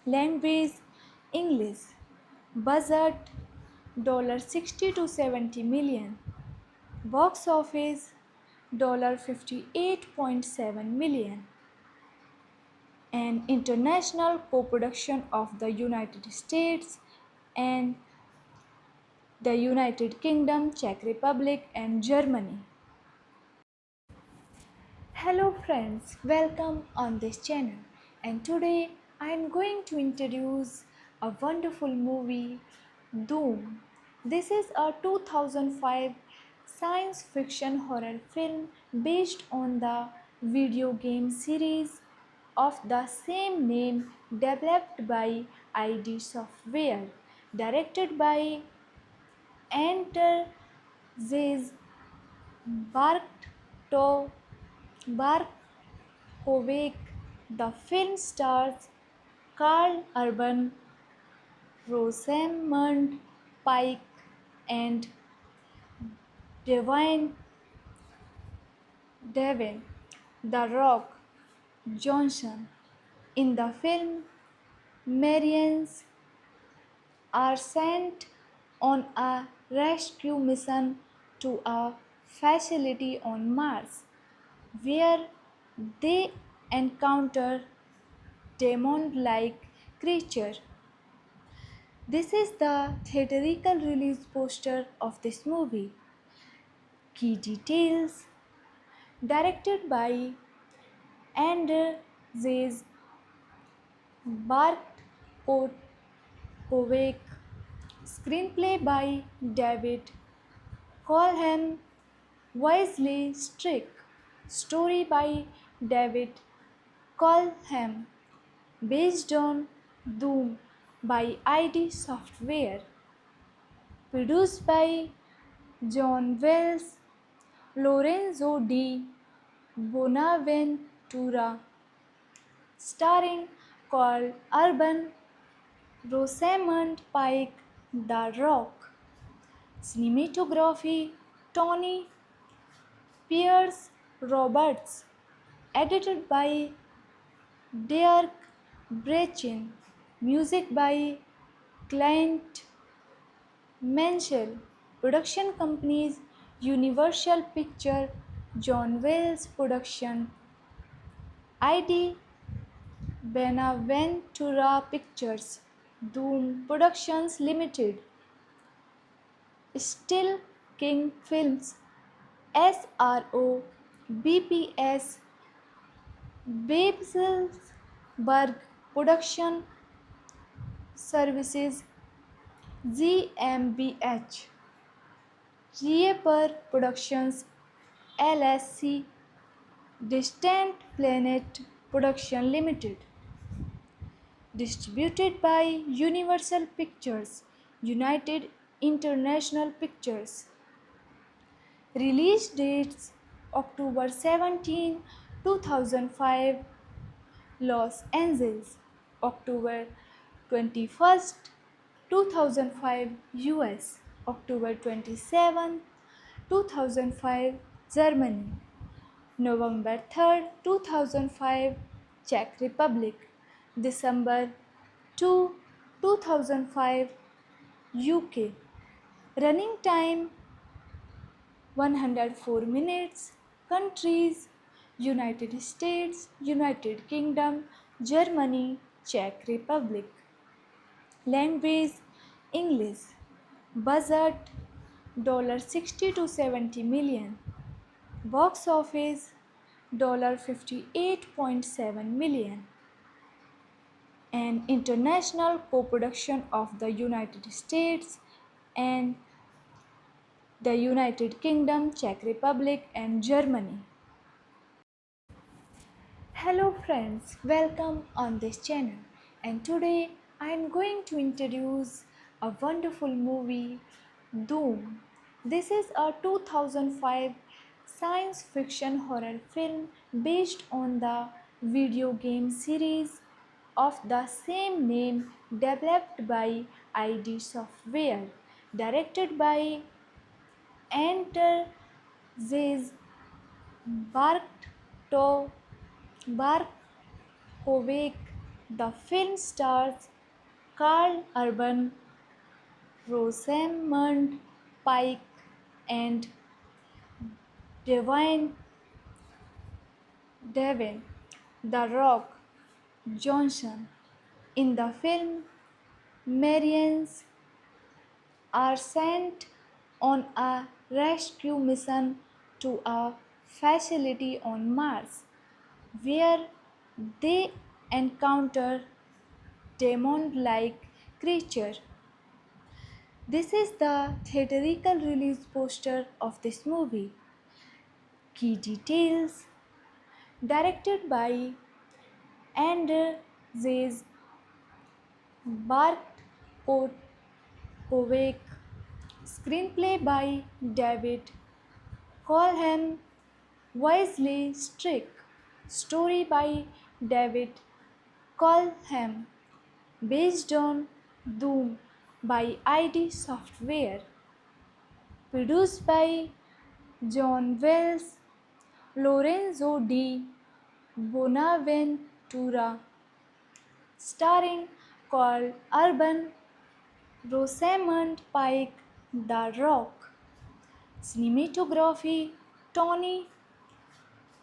Language English. Budget $60 to 70 million. Box office $58.7 million. An international co-production of the United States and the United Kingdom, Czech Republic, and Germany. Hello friends, welcome on this channel. And today I am going to introduce a wonderful movie, Doom. This is a 2005 science fiction horror film based on the video game series of the same name developed by ID Software, directed by Enter Ziz Barto Barkovik. The film stars Carl Urban, Rosamund Pike, and Devin The Rock Johnson. In the film, Marians are sent on a rescue mission to a facility on Mars, where they encounter demon-like creature. This is the theatrical release poster of this movie. Key details: directed by Andrzej Bartkowiak, screenplay by David Colham, Wesley Strick, story by David Colham, based on Doom by ID Software, produced by John Wells, Lorenzo di Bonaventura, starring Carl Urban, Rosamund Pike, The Rock. Cinematography Tony Pierce Roberts, edited by Dirk Brechin, music by Clint Mansell, production companies Universal Picture, John Wells Production, ID Benaventura Pictures, Doom Productions Limited, Still King Films, SRO, BPS, Babelsberg Production Services, GmbH, Reaper Productions, LSC, Distant Planet Production Limited. Distributed by Universal Pictures, United International Pictures. Release dates October 17, 2005, Los Angeles, October 21, 2005, US, October 27, 2005, Germany, November 3rd, 2005, Czech Republic, December 2, 2005, UK. Running time 104 minutes. Countries United States, United Kingdom, Germany, Czech Republic. Language English. Budget $60 to 70 million. Box office $58.7 million. An international co-production of the United States and the United Kingdom, Czech Republic and Germany. Hello friends, welcome on this channel, and today I am going to introduce a wonderful movie, Doom. This is a 2005 science fiction horror film based on the video game series of the same name developed by ID Software, directed by Enter Ziz Barkto Barkovik. The film stars Carl Urban, Rosamund Pike, and Devin The Rock Johnson. In the film, Marians are sent on a rescue mission to a facility on Mars, where they encounter demon-like creature. This is the theatrical release poster of this movie. Key details: directed by Andrzej Bartkowiak, screenplay by David Colham, Wesley Strick, story by David Colham, based on Doom by ID Software, produced by John Wells, Lorenzo di Bonaventura, starring Carl Urban, Rosamund Pike, The Rock. Cinematography Tony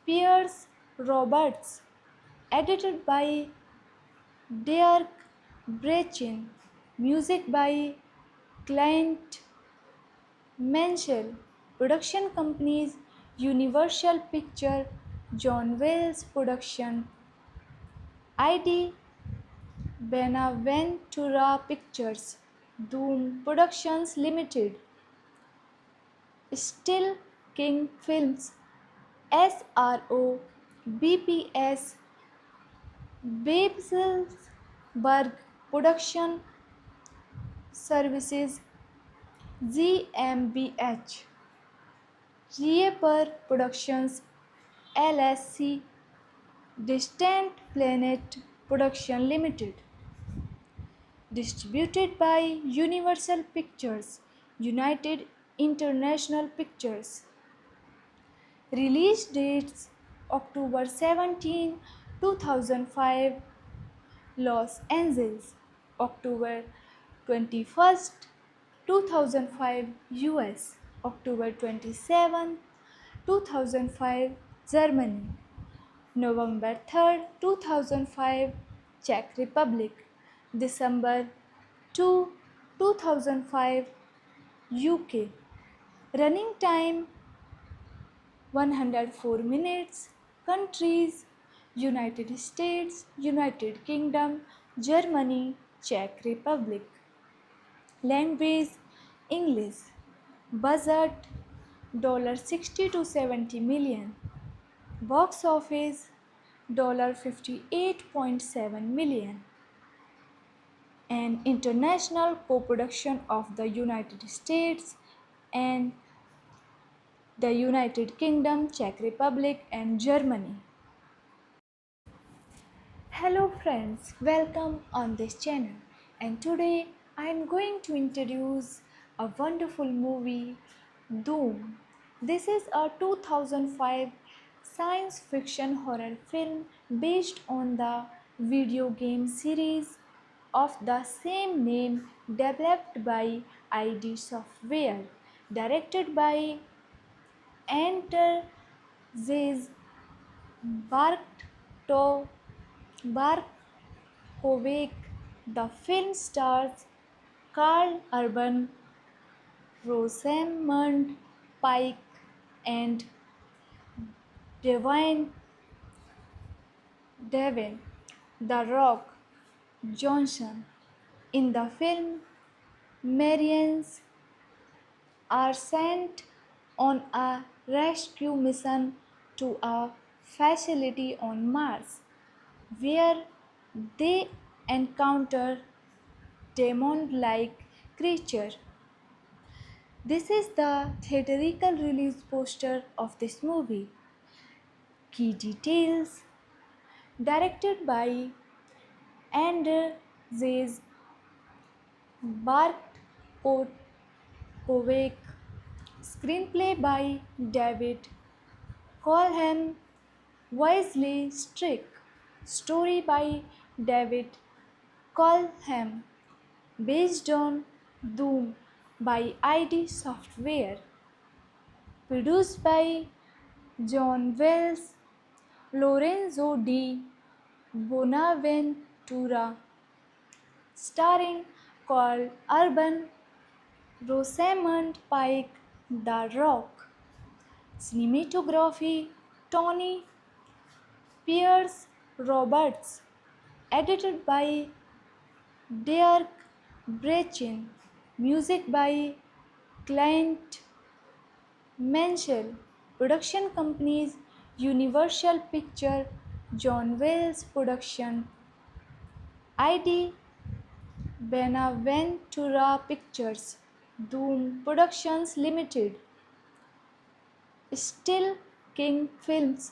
Pierce Roberts, edited by Dirk Brechin, music by Clint Mansell, production companies Universal Picture, John Wells Production, ID Benaventura Pictures, Doom Productions Limited, Still King Films, SRO, BPS, Babelsberg Production Services, GmbH, Reaper Productions LSC, Distant Planet Production Limited. Distributed by Universal Pictures, United International Pictures. Release dates October 17, 2005, Los Angeles, October 21st, 2005, US, October 27, 2005, Germany, November 3rd, 2005, Czech Republic, December 2, 2005, UK. Running time 104 minutes. Countries: United States, United Kingdom, Germany, Czech Republic. Language: English. Budget $60 to 70 million. Box office $58.7 million. An international co-production of the United States and the United Kingdom, Czech Republic and Germany. Hello friends, welcome on this channel, and today I am going to introduce a wonderful movie, Doom. This is a 2005 science fiction horror film based on the video game series of the same name developed by ID Software, directed by Enter Ziz Barkto Barkovik. The film stars Carl Urban, Rosamund Pike and Devine Devin The Rock Johnson. In the film, Marians are sent on a rescue mission to a facility on Mars where they encounter demon-like creature. This is the theatrical release poster of this movie. Key details: directed by Andrzej Bartkowiak, screenplay by David Colham, Wesley Strick, story by David Colham, based on Doom by ID Software, produced by John Wells, Lorenzo di Bonaventura, starring Carl Urban, Rosamund Pike, The Rock, cinematography Tony Pierce Roberts, edited by Dirk Brechin, music by Clint Mansell, production companies Universal Picture, John Wells Production, ID Benaventura Pictures, Doom Productions Limited, Still King Films,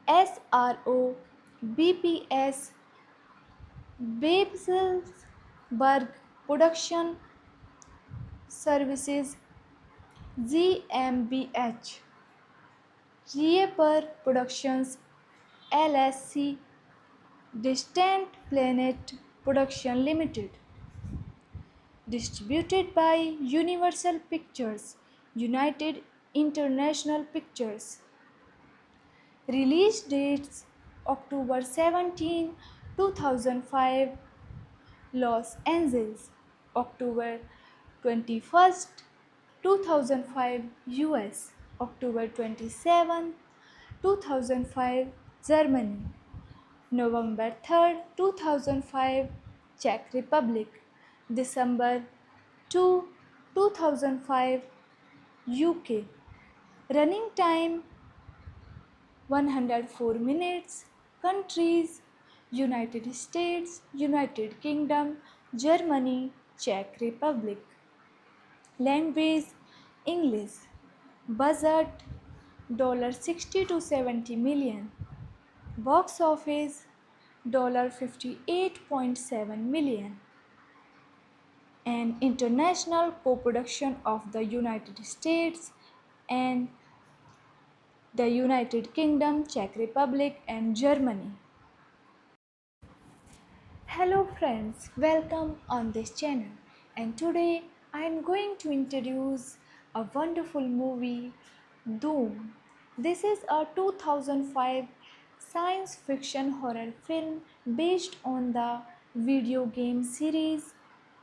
SRO, BPS, Babelsberg Production Services, GmbH, Reaper Productions LSC, Distant Planet Production Limited, distributed by Universal Pictures, United International Pictures. Release dates: October 17, 2005, Los Angeles; October 21st, 2005, US; October 27, 2005, Germany; November 3rd, 2005, Czech Republic; December 2, 2005, UK. Running time 104 minutes. Countries: United States, United Kingdom, Germany, Czech Republic. Language: English. Budget: $60 to 70 million. Box office: $58.7 million. An international co-production of the United States and the United Kingdom, Czech Republic, and Germany. Hello friends, welcome on this channel, and today I am going to introduce a wonderful movie, Doom. This is a 2005 science fiction horror film based on the video game series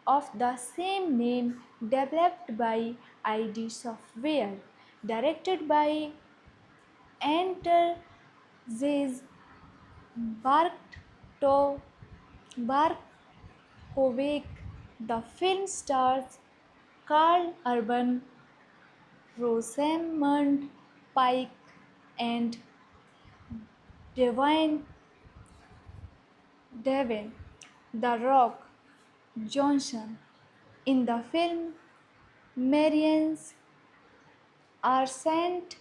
of the same name developed by ID Software, directed by Andrzej Barto Barkovic. The film stars Carl Urban, Rosamund Pike, and Devin The Rock Johnson. In the film, Marians are sent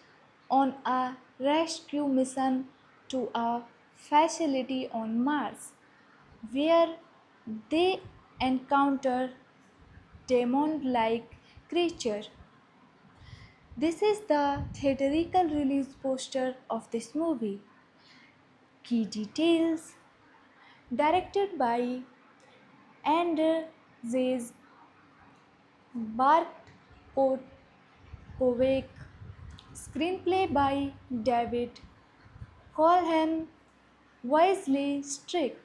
on a rescue mission to a facility on Mars where they encounter demon-like creature. This is the theatrical release poster of this movie. Key details: directed by Andrzej Bartkowiak, screenplay by David Colham, Wesley Strick,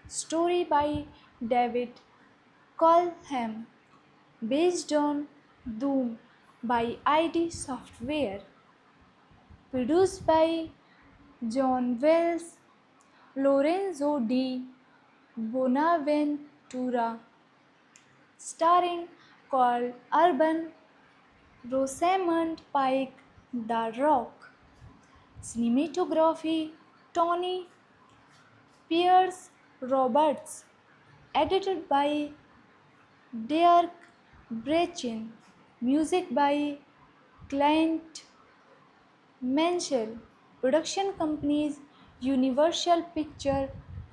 story by David Colham, based on Doom by ID Software. Produced by John Wells, Lorenzo di Bonaventura. Starring Carl Urban, Rosamund Pike, The Rock. Cinematography Tony Pierce Roberts. Edited by Dirk Brechin. Music by Clint Mansell. Production companies Universal Picture,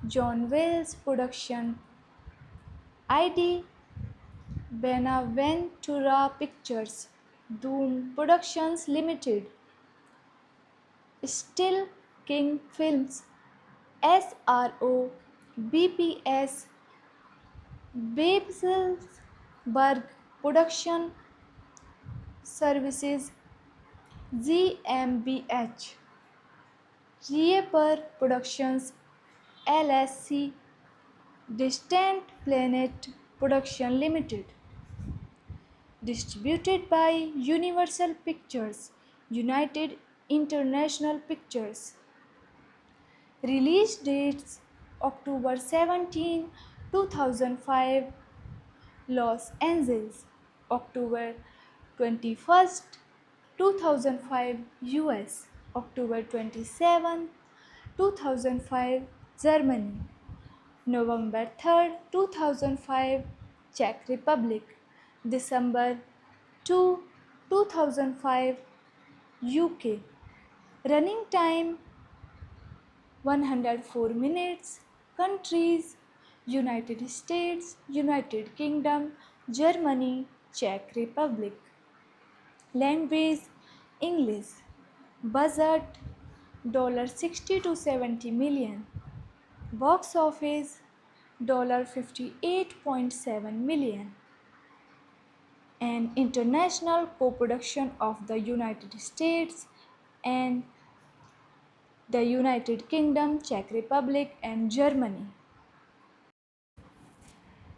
John Wells Production, ID Benaventura Pictures, Doom Productions Limited, Still King Films, SRO, BPS, Babelsberg Production Services, GmbH, Rieper Productions LSC, Distant Planet Production Limited. Distributed by Universal Pictures, United International Pictures. Release dates October 17, 2005, Los Angeles, October 21, 2005, US, October 27, 2005, Germany, November 3, 2005, Czech Republic, December 2, 2005, UK. Running time 104 minutes. Countries United States, United Kingdom, Germany, Czech Republic. Language English. Budget $60 to 70 million. Box office $58.7 million. An international co-production of the United States and the United Kingdom, Czech Republic, and Germany.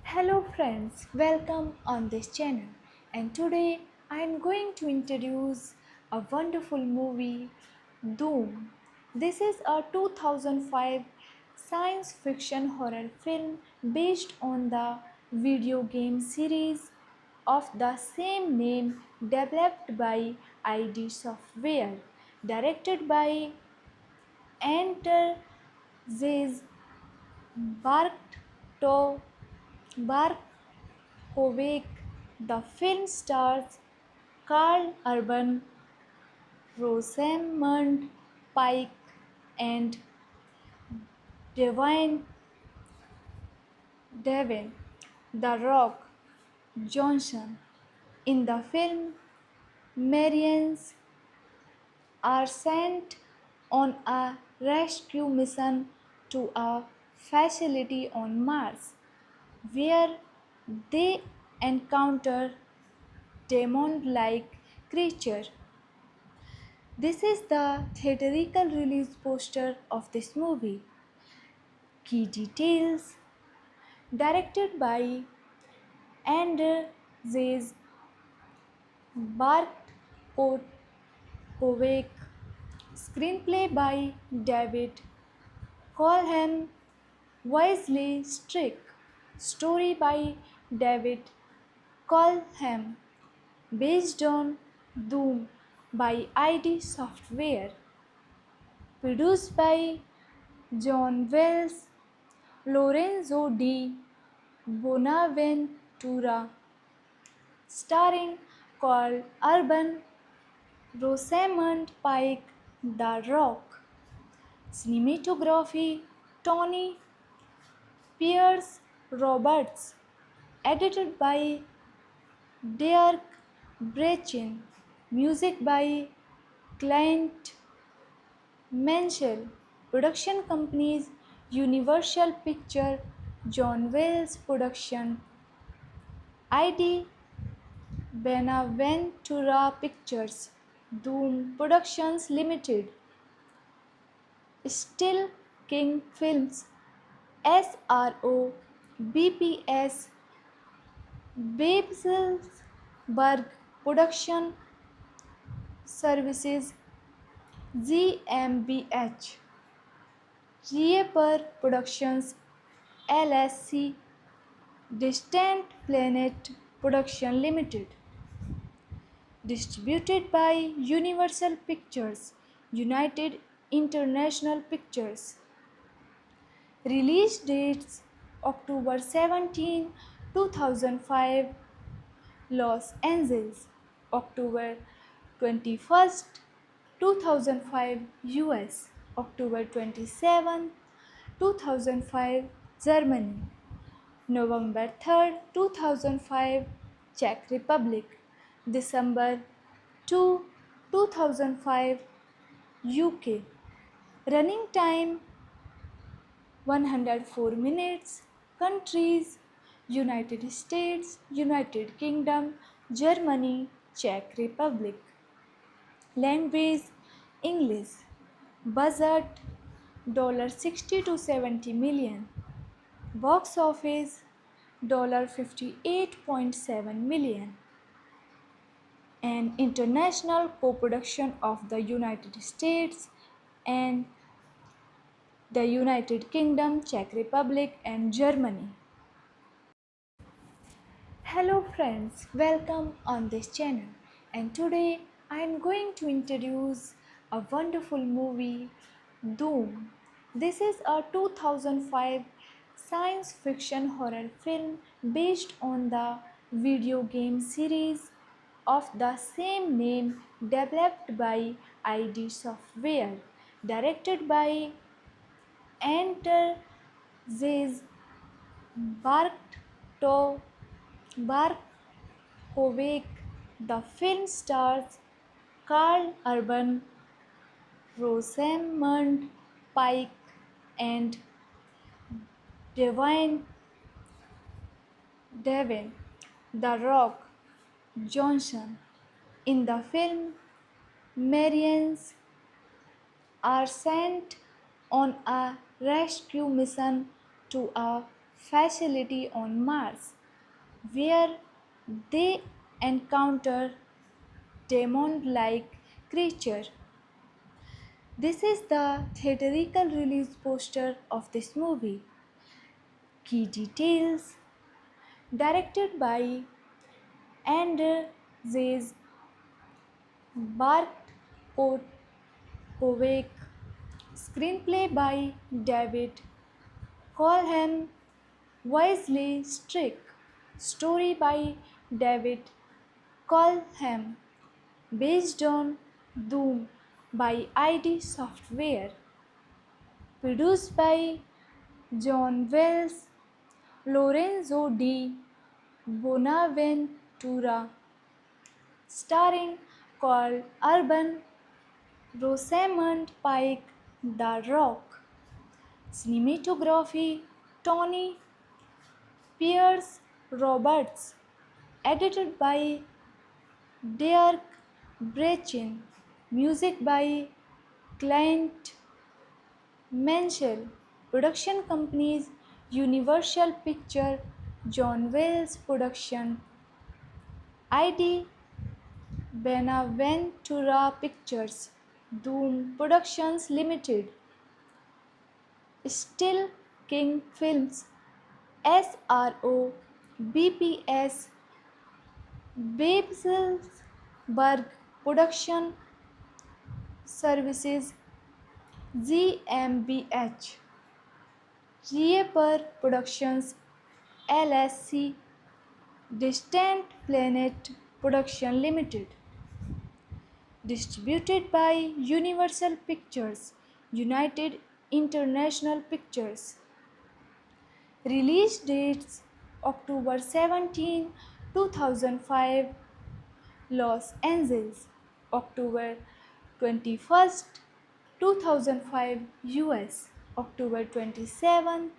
Hello friends, welcome on this channel. And today I am going to introduce a wonderful movie, Doom. This is a 2005 science fiction horror film based on the video game series of the same name developed by ID Software, directed by Enter Ziz Barto Barkovik. The film stars Carl Urban, Rosamund Pike, and Devin The Rock Johnson. In the film, Marians are sent on a rescue mission to a facility on Mars, where they encounter demon-like creature. This is the theatrical release poster of this movie. Key details: directed by Andrzej Bartkowiak, screenplay by David Colham, Wesley Strick, story by David Colham, based on Doom by ID Software, produced by John Wells, Lorenzo di Bonaventura, starring Carl Urban, Rosamund Pike, The Rock. Cinematography Tony Pierce Roberts. Edited by Dirk Brechin. Music by Clint Mansell. Production companies Universal Picture, John Wells Production, ID Benaventura Pictures, Doom Productions Limited, Still King Films, SRO, BPS, Babelsberg Production Services GmbH, Reaper Productions LSC, Distant Planet Production Limited. Distributed by Universal Pictures, United International Pictures. Release dates October 17, 2005, Los Angeles, October 21, 2005, US, October 27, 2005, Germany, November 3rd, 2005, Czech Republic, December 2, 2005, UK. Running time 104 minutes. Countries United States, United Kingdom, Germany, Czech Republic. Language English. Budget $60 to 70 million. Box office $58.7 million. An international co-production of the United States and the United Kingdom, Czech Republic, and Germany. Hello friends, welcome on this channel. And today I am going to introduce a wonderful movie, Doom. This is a 2005 science fiction horror film based on the video game series of the same name developed by ID Software, directed by Enter Ziz Barto Barkovik. The film stars Carl Urban, Rosamund Pike, and Devin The Rock Johnson. In the film, Marians are sent on a rescue mission to a facility on Mars, where they encounter demon-like creature. This is the theatrical release poster of this movie. Key details: directed by Andrzej Bartkowiak, screenplay by David Colham, Wesley Strick, story by David Colham, based on Doom by ID Software, produced by John Wells, Lorenzo di Bonaventura, starring Carl Urban, Rosamund Pike, The Rock. Cinematography Tony Pierce Roberts, edited by Derek Brechin, music by Clint Mansell, production companies Universal Picture, John Wells Production, ID Benaventura Pictures, Doom Productions Limited, Still King Films, SRO, BPS, Babelsberg Production Services, GmbH, Reaper Productions LSC, Distant Planet Production Limited. Distributed by Universal Pictures, United International Pictures. Release dates October 17, 2005, Los Angeles, October 21, 2005, US, October 27,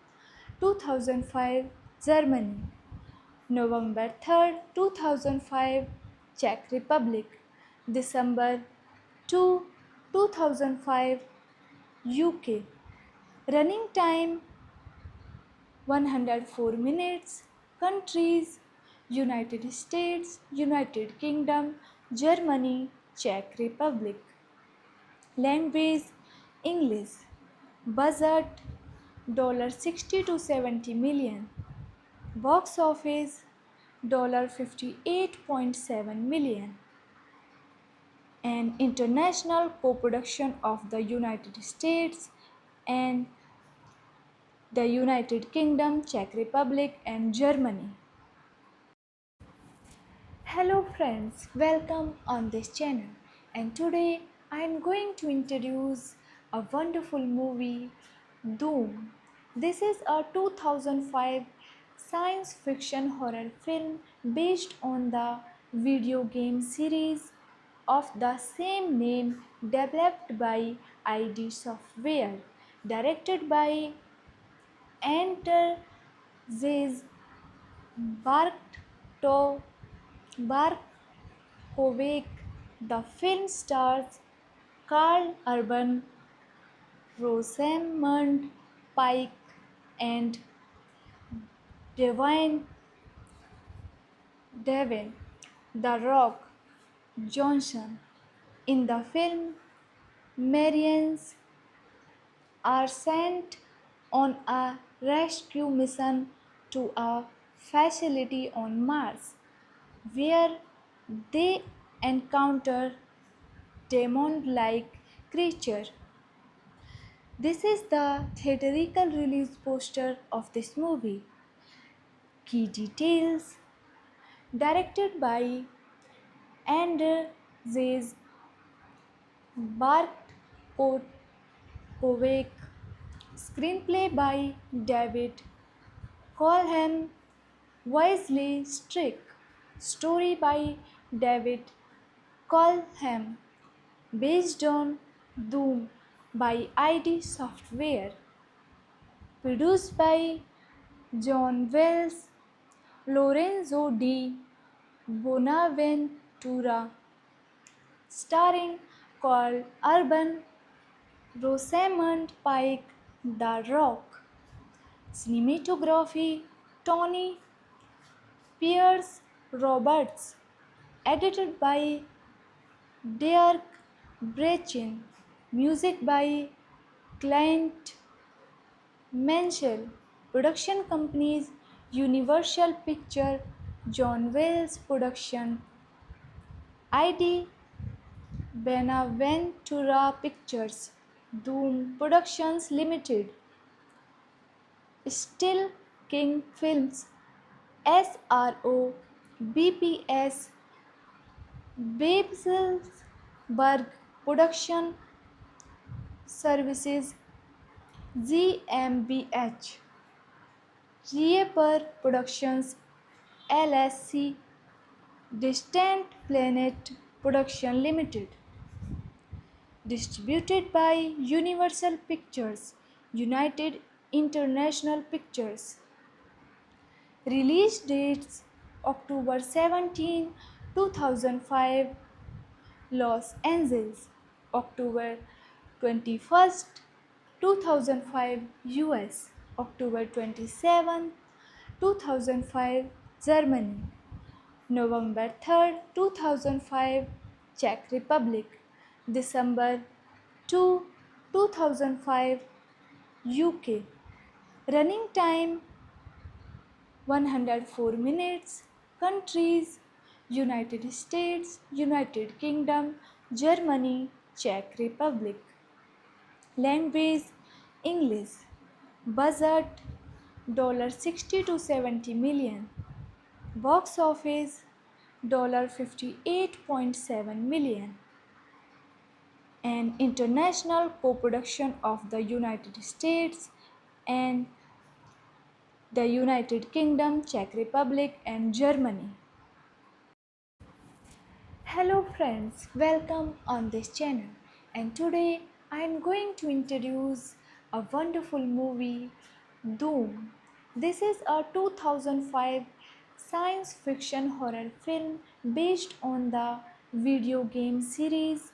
2005, Germany, November 3rd, 2005, Czech Republic, December 2, 2005, UK. Running time 104 minutes. Countries United States, United Kingdom, Germany, Czech Republic. Language English. Budget $60 to 70 million. Box office $58.7 million. An international co-production of the United States and the United Kingdom, Czech Republic and Germany. Hello friends, welcome on this channel, and today I am going to introduce a wonderful movie, Doom. This is a 2005 science fiction horror film based on the video game series of the same name developed by ID Software, directed by Enter Ziz Barkto Barkovik. The film stars Carl Urban, Rosamund Pike, and Devin The Rock Johnson. In the film, Marians are sent on a rescue mission to a facility on Mars, where they encounter demon-like creature. This is the theatrical release poster of this movie. Key details: directed by Andrzej Bartkowiak, screenplay by David Colham, Wesley Strick, story by David Colham, based on Doom by ID Software, produced by John Wells, Lorenzo di Bonaventura, starring Carl Urban, Rosamund Pike, The Rock. Cinematography Tony Pierce Roberts, edited by Dirk Brechin, music by Clint Mansell, production companies Universal Picture, John Wells Production, ID Benaventura Pictures, Doom Productions Limited, Still King Films, SRO, BPS, Babelsberg Production Services, GmbH, Reaper Productions LSC, Distant Planet Production Limited. Distributed by Universal Pictures, United International Pictures. Release dates October 17, 2005, Los Angeles, October 21st, 2005, US, October 27, 2005, Germany, November 3rd, 2005, Czech Republic, December 2, 2005, UK. Running time 104 minutes. Countries United States, United Kingdom, Germany, Czech Republic. Language English. Budget $60 to 70 million. Box office $58.7 million. An international co-production of the United States and the United Kingdom, Czech Republic and Germany. Hello friends, welcome on this channel, and today I am going to introduce a wonderful movie, Doom. This is a 2005 science fiction horror film based on the video game series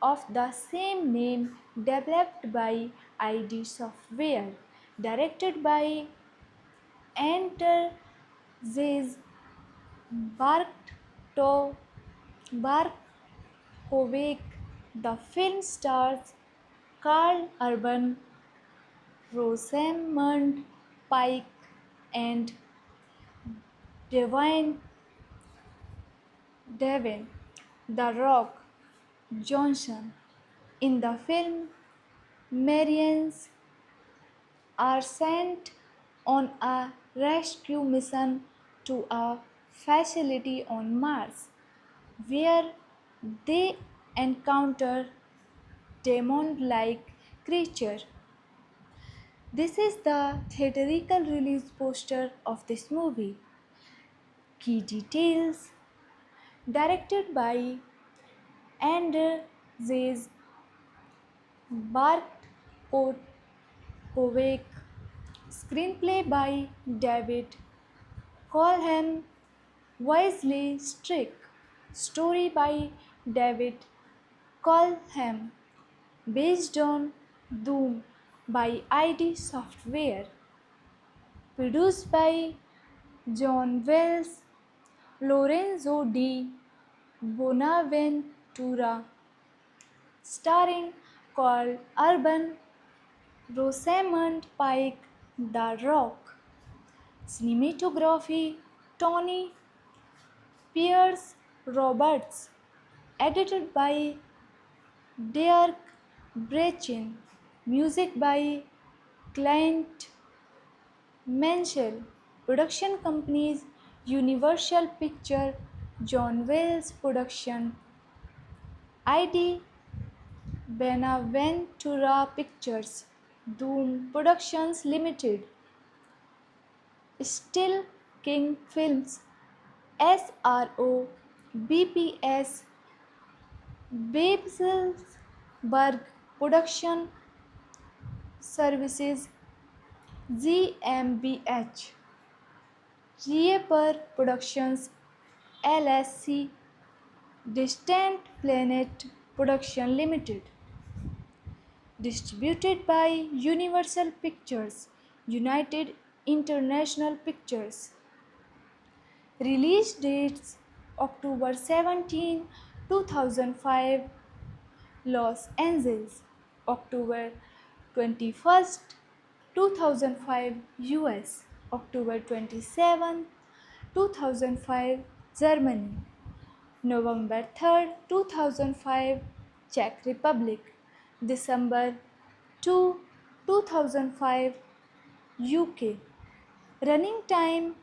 of the same name developed by ID Software, directed by Enter Ziz Barked to Barkovik. The film stars Carl Urban, Rosamund Pike, and Devine Devin The Rock Johnson. In the film, Marians are sent on a rescue mission to a facility on Mars where they encounter demon-like creature. This is the theatrical release poster of this movie. Key details: directed by Andrzej Bartkowiak, screenplay by David Colham, Wesley Strick, story by David Colham, based on Doom by ID Software, produced by John Wells, Lorenzo di Bonaventura, starring Carl Urban, Rosamund Pike, The Rock, cinematography Tony Pierce Roberts, edited by Dirk Brechin, music by Clint Mansell, production companies Universal Picture, John Wells Production, ID Benaventura Pictures, Doom Productions Limited, Still King Films, SRO, BPS, Babelsberg Production Services, GmbH, Reaper Productions LSC, Distant Planet Production Limited, distributed by Universal Pictures, United International Pictures. Release dates: October 17, 2005, Los Angeles; October 21, 2005, US; October 27, 2005, Germany; November 3, 2005, Czech Republic; December 2, 2005, UK. Running time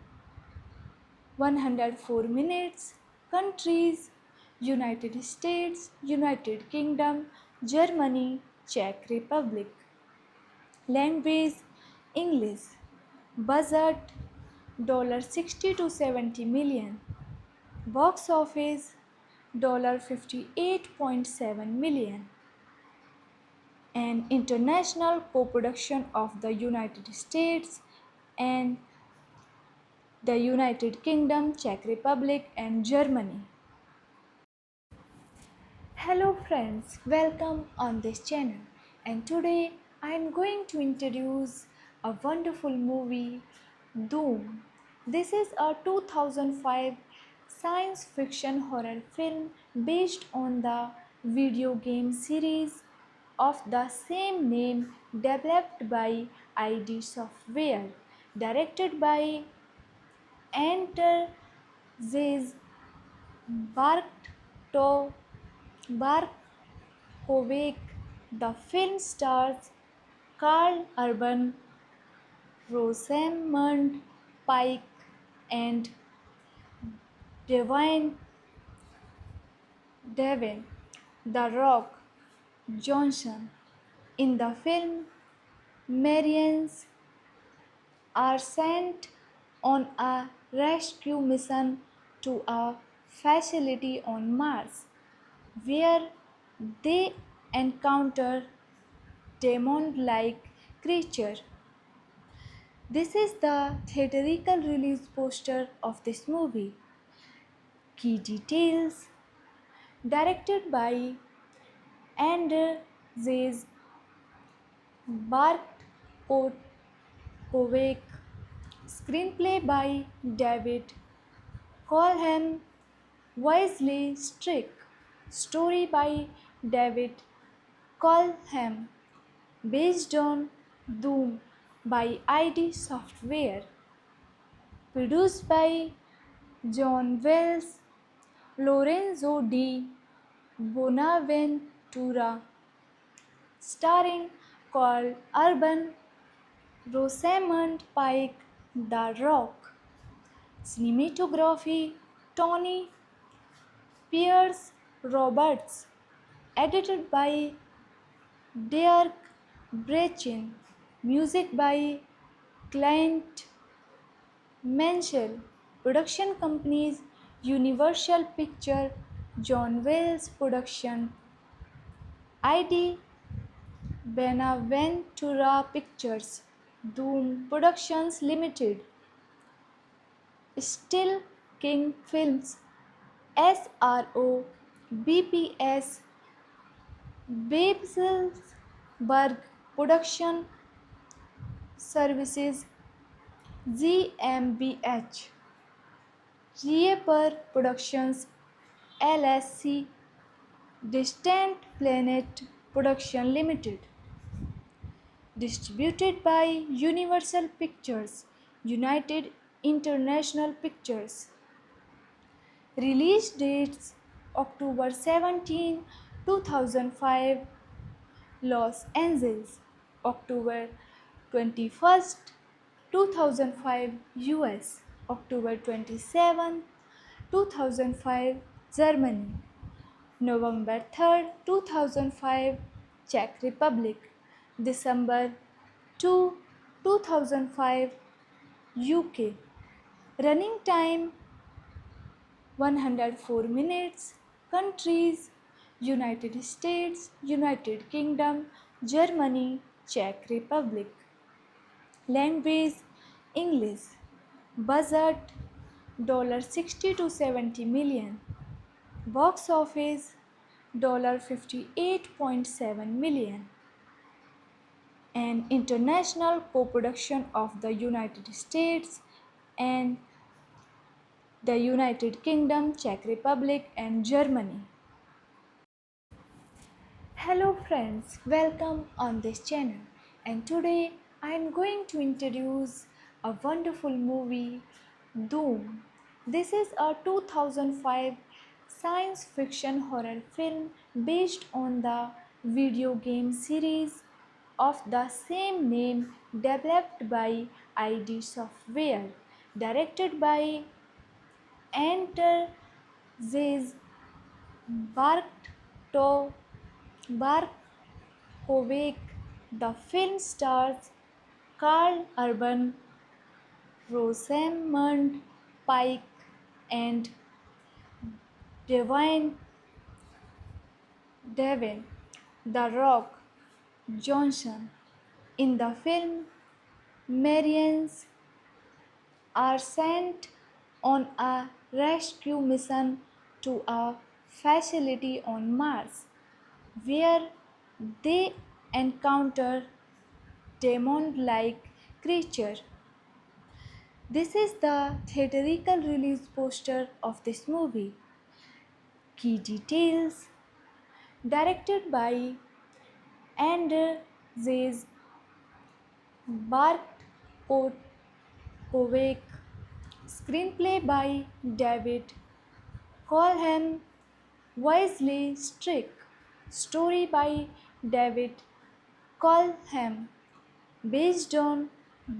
104 minutes. Countries: United States, United Kingdom, Germany, Czech Republic. Language: English. Budget: $60 to 70 million. Box office: $58.7 million. An international co-production of the United States and the United Kingdom, Czech Republic, and Germany. Hello friends, welcome on this channel. And today I am going to introduce a wonderful movie, Doom. This is a 2005 science fiction horror film based on the video game series of the same name, developed by ID Software, directed by Andrzej Barto Barkovik. The film stars Carl Urban, Rosamund Pike, and Devin The Rock Johnson. In the film, Marians are sent on a rescue mission to a facility on Mars where they encounter demon-like creature. This is the theatrical release poster of this movie. Key details: directed by Andrzej Bartkowiak, screenplay by David Call him Wisely Strick. Story by David Colham. Based on Doom by ID Software. Produced by John Wells, Lorenzo di Bonaventura. Starring Carl Urban, Rosamund Pike, The Rock. Cinematography Tony Pierce Roberts. Edited by Dirk Brechin. Music by Clint Mansell. Production companies Universal Picture, John Wells Production, ID Benaventura Pictures, Doom Productions Limited, Still King Films, SRO, BPS, Babelsberg Production Services, GmbH, Rieper Productions LSC, Distant Planet Production Limited. Distributed by Universal Pictures, United International Pictures. Release dates October 17, 2005, Los Angeles, October 21, 2005, US, October 27, 2005, Germany, November 3, 2005, Czech Republic, December 2, 2005, UK. Running time 104 minutes. Countries United States, United Kingdom, Germany, Czech Republic. Language English. Budget $60 to 70 million. Box office $58.7 million. An international co-production of the United States and the United Kingdom, Czech Republic, and Germany. Hello friends, welcome on this channel. And today I am going to introduce a wonderful movie, Doom. This is a 2005 science fiction horror film based on the video game series of the same name developed by ID Software, directed by Enter Ziz Barto Barkovik. The film stars Carl Urban, Rosamund Pike, and Devin The Rock Johnson. In the film, Marians are sent on a rescue mission to a facility on Mars, where they encounter demon-like creature. This is the theatrical release poster of this movie. Key details: directed by Andrzej Bartkowiak, screenplay by David Colham, Wisely Strick, story by David Colham, based on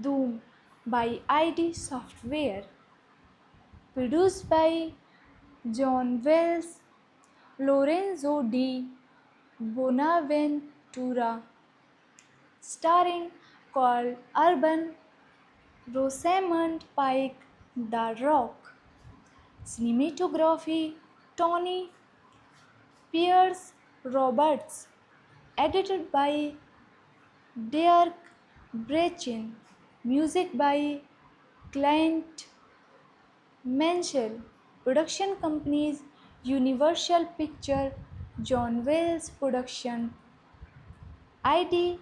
Doom by ID Software, produced by John Wells, Lorenzo di Bonaventura, starring Carl Urban, Rosamund Pike, The Rock. Cinematography Tony Pierce Roberts. Edited by Dirk Brechin. Music by Clint Mansell. Production companies Universal Picture, John Wells Production, ID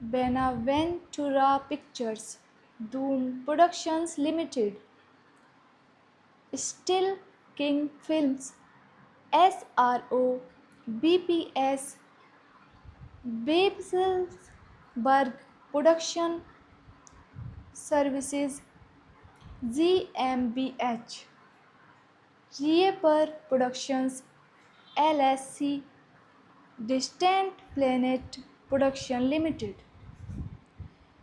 Benaventura Pictures, Doom Productions Limited. Still King Films, SRO, BPS, Babelsberg Production Services, GmbH, Rieper Productions LSC, Distant Planet Production Limited.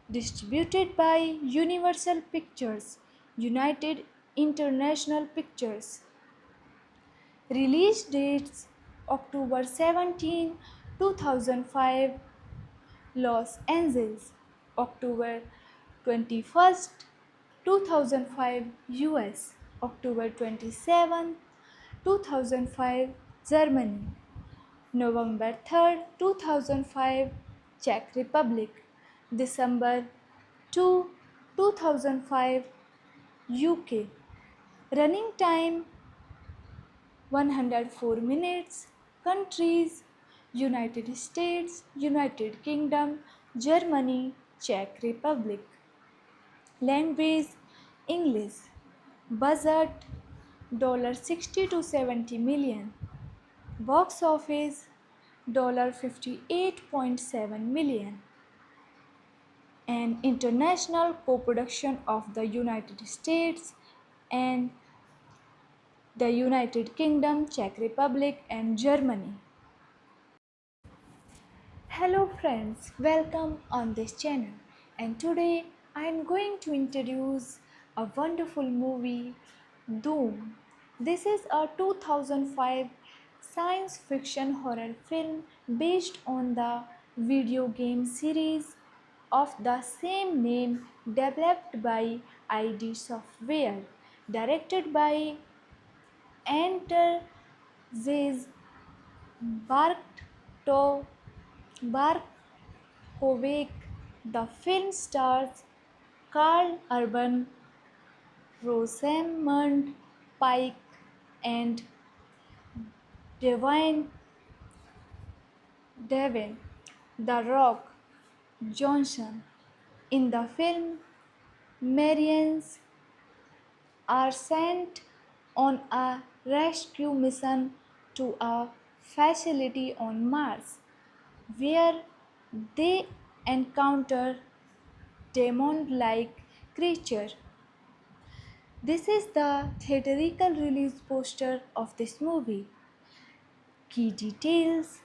Distributed by Universal Pictures, United International Pictures. Release dates October 17, 2005, Los Angeles, October 21, 2005, US, October 27, 2005, Germany, November 3rd, 2005, Czech Republic, December 2, 2005, UK. Running time 104 minutes. Countries United States, United Kingdom, Germany, Czech Republic. Language English. Budget $60 to 70 million. Box office $58.7 million. An international co-production of the United States and the United Kingdom, Czech Republic, and Germany. Hello friends, welcome on this channel. And today I am going to introduce a wonderful movie, Doom. This is a 2005 science fiction horror film based on the video game series of the same name developed by ID Software, directed by Enter Ziz Barto Barkovik. The film stars Carl Urban, Rosamund Pike, and Devin The Rock Johnson. In the film, Marians are sent on a rescue mission to a facility on Mars, where they encounter demon-like creature. This is the theatrical release poster of this movie. Key details: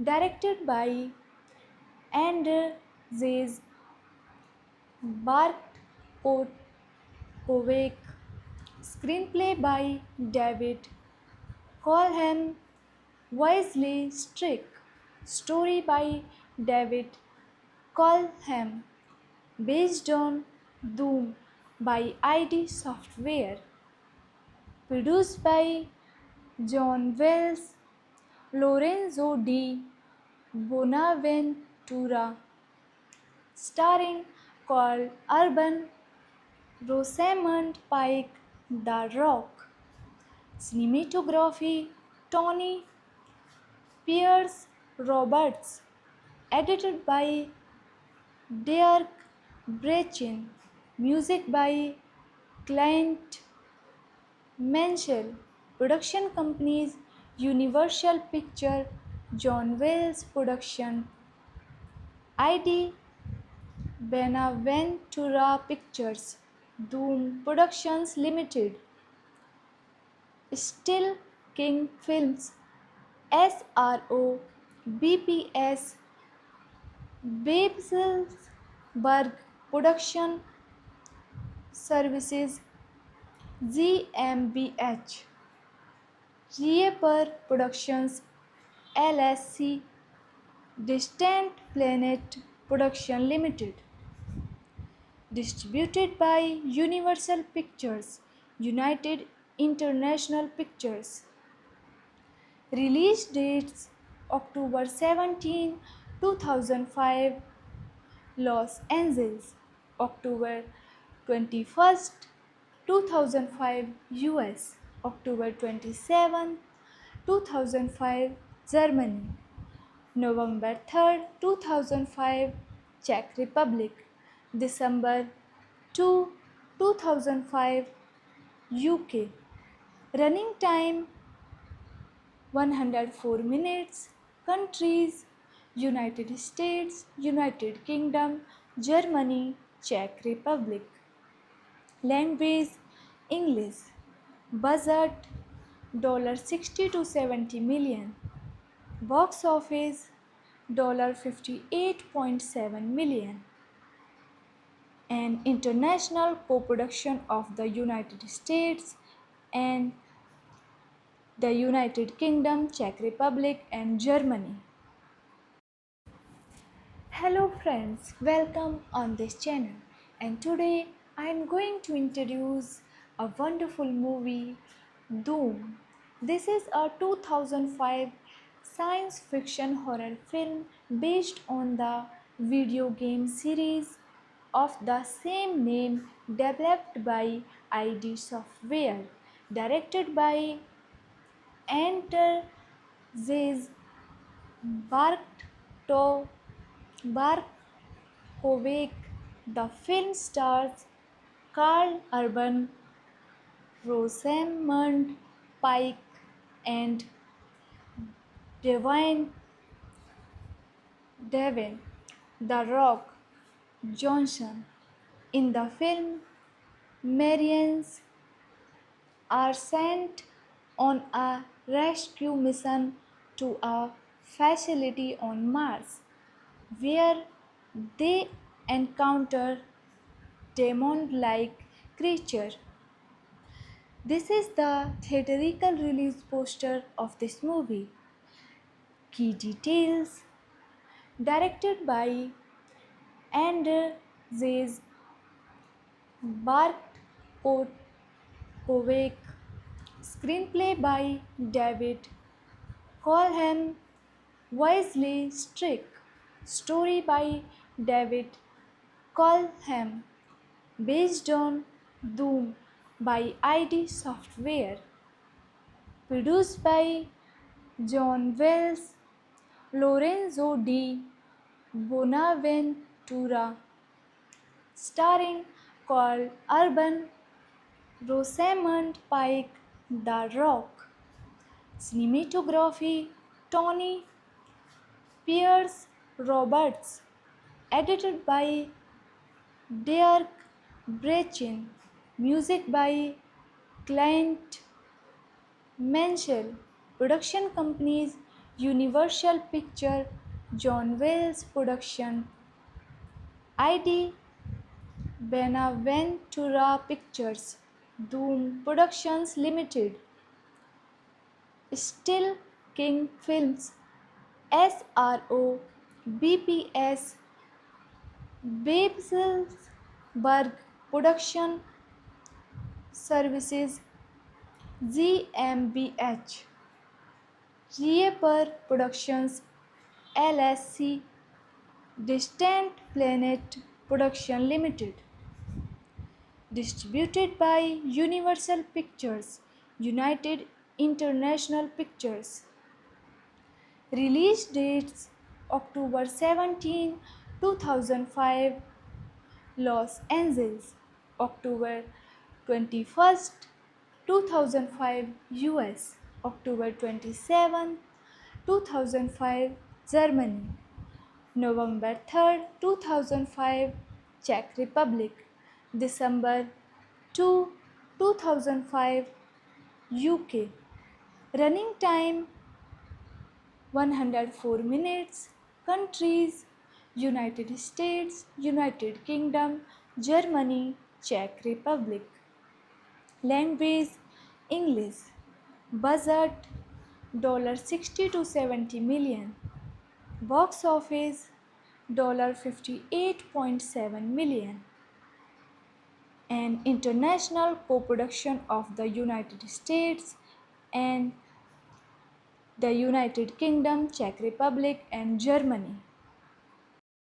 directed by Andrzej Bartkowiak, screenplay by David Colham, Wesley Strick, story by David Colham, based on Doom by ID Software, produced by John Wells, Lorenzo di Bonaventura, starring Carl Urban, Rosamund Pike, The Rock. Cinematography Tony Pierce Roberts, edited by Dirk Brechin, music by Clint Mansell, production companies Universal Picture, John Wells Production, ID Benaventura Pictures, Doom Productions Limited, Still King Films, SRO, BPS, Babelsberg Production Services, GmbH, Rieper Productions LSC, Distant Planet Production Limited. Distributed by Universal Pictures, United International Pictures. Release dates October 17, 2005, Los Angeles, October 21, 2005, US, October 27, 2005, Germany, November 3rd, 2005, Czech Republic, December 2, 2005, UK. Running time 104 minutes. Countries: United States, United Kingdom, Germany, Czech Republic. Language: English. Budget: $60 to 70 million. Box office: $58.7 million. An international co-production of the United States and the United Kingdom, Czech Republic, and Germany. Hello friends, welcome on this channel. And today I am going to introduce a wonderful movie, Doom. This is a 2005 science fiction horror film based on the video game series of the same name developed by ID Software, directed by Enter Ziz Barkto Barkovik. The film stars Carl Urban, Rosamund Pike, and Devin The Rock Johnson. In the film, Marians are sent on a rescue mission to a facility on Mars, where they encounter demon-like creature. This is the theatrical release poster of this movie. Key details: directed by Andrzej Bartkowiak, screenplay by David Colham, Wesley Strick, story by David Colham, based on Doom by ID Software, produced by John Wells, Lorenzo di Bonaventura, starring Carl Urban, Rosamund Pike, The Rock. Cinematography: Tony Pierce Roberts, edited by Dirk Brechin, music by Clint Mansell, production companies: Universal Picture, John Wells Production, ID Benaventura Pictures, Doom Productions Limited, Still King Films, SRO, BPS, Babelsberg Production Services, GmbH, Reaper Productions LSC, Distant Planet Production Limited. Distributed by Universal Pictures, United International Pictures. Release dates: October 17, 2005, Los Angeles; October 21st, 2005, US; October 27, 2005, Germany; November 3rd, 2005, Czech Republic; December 2, 2005, UK. Running time 104 minutes. Countries: United States, United Kingdom, Germany, Czech Republic. Language: English. Budget: $60 to 70 million. Box office: $58.7 million. An international co-production of the United States and the United Kingdom, Czech Republic, and Germany.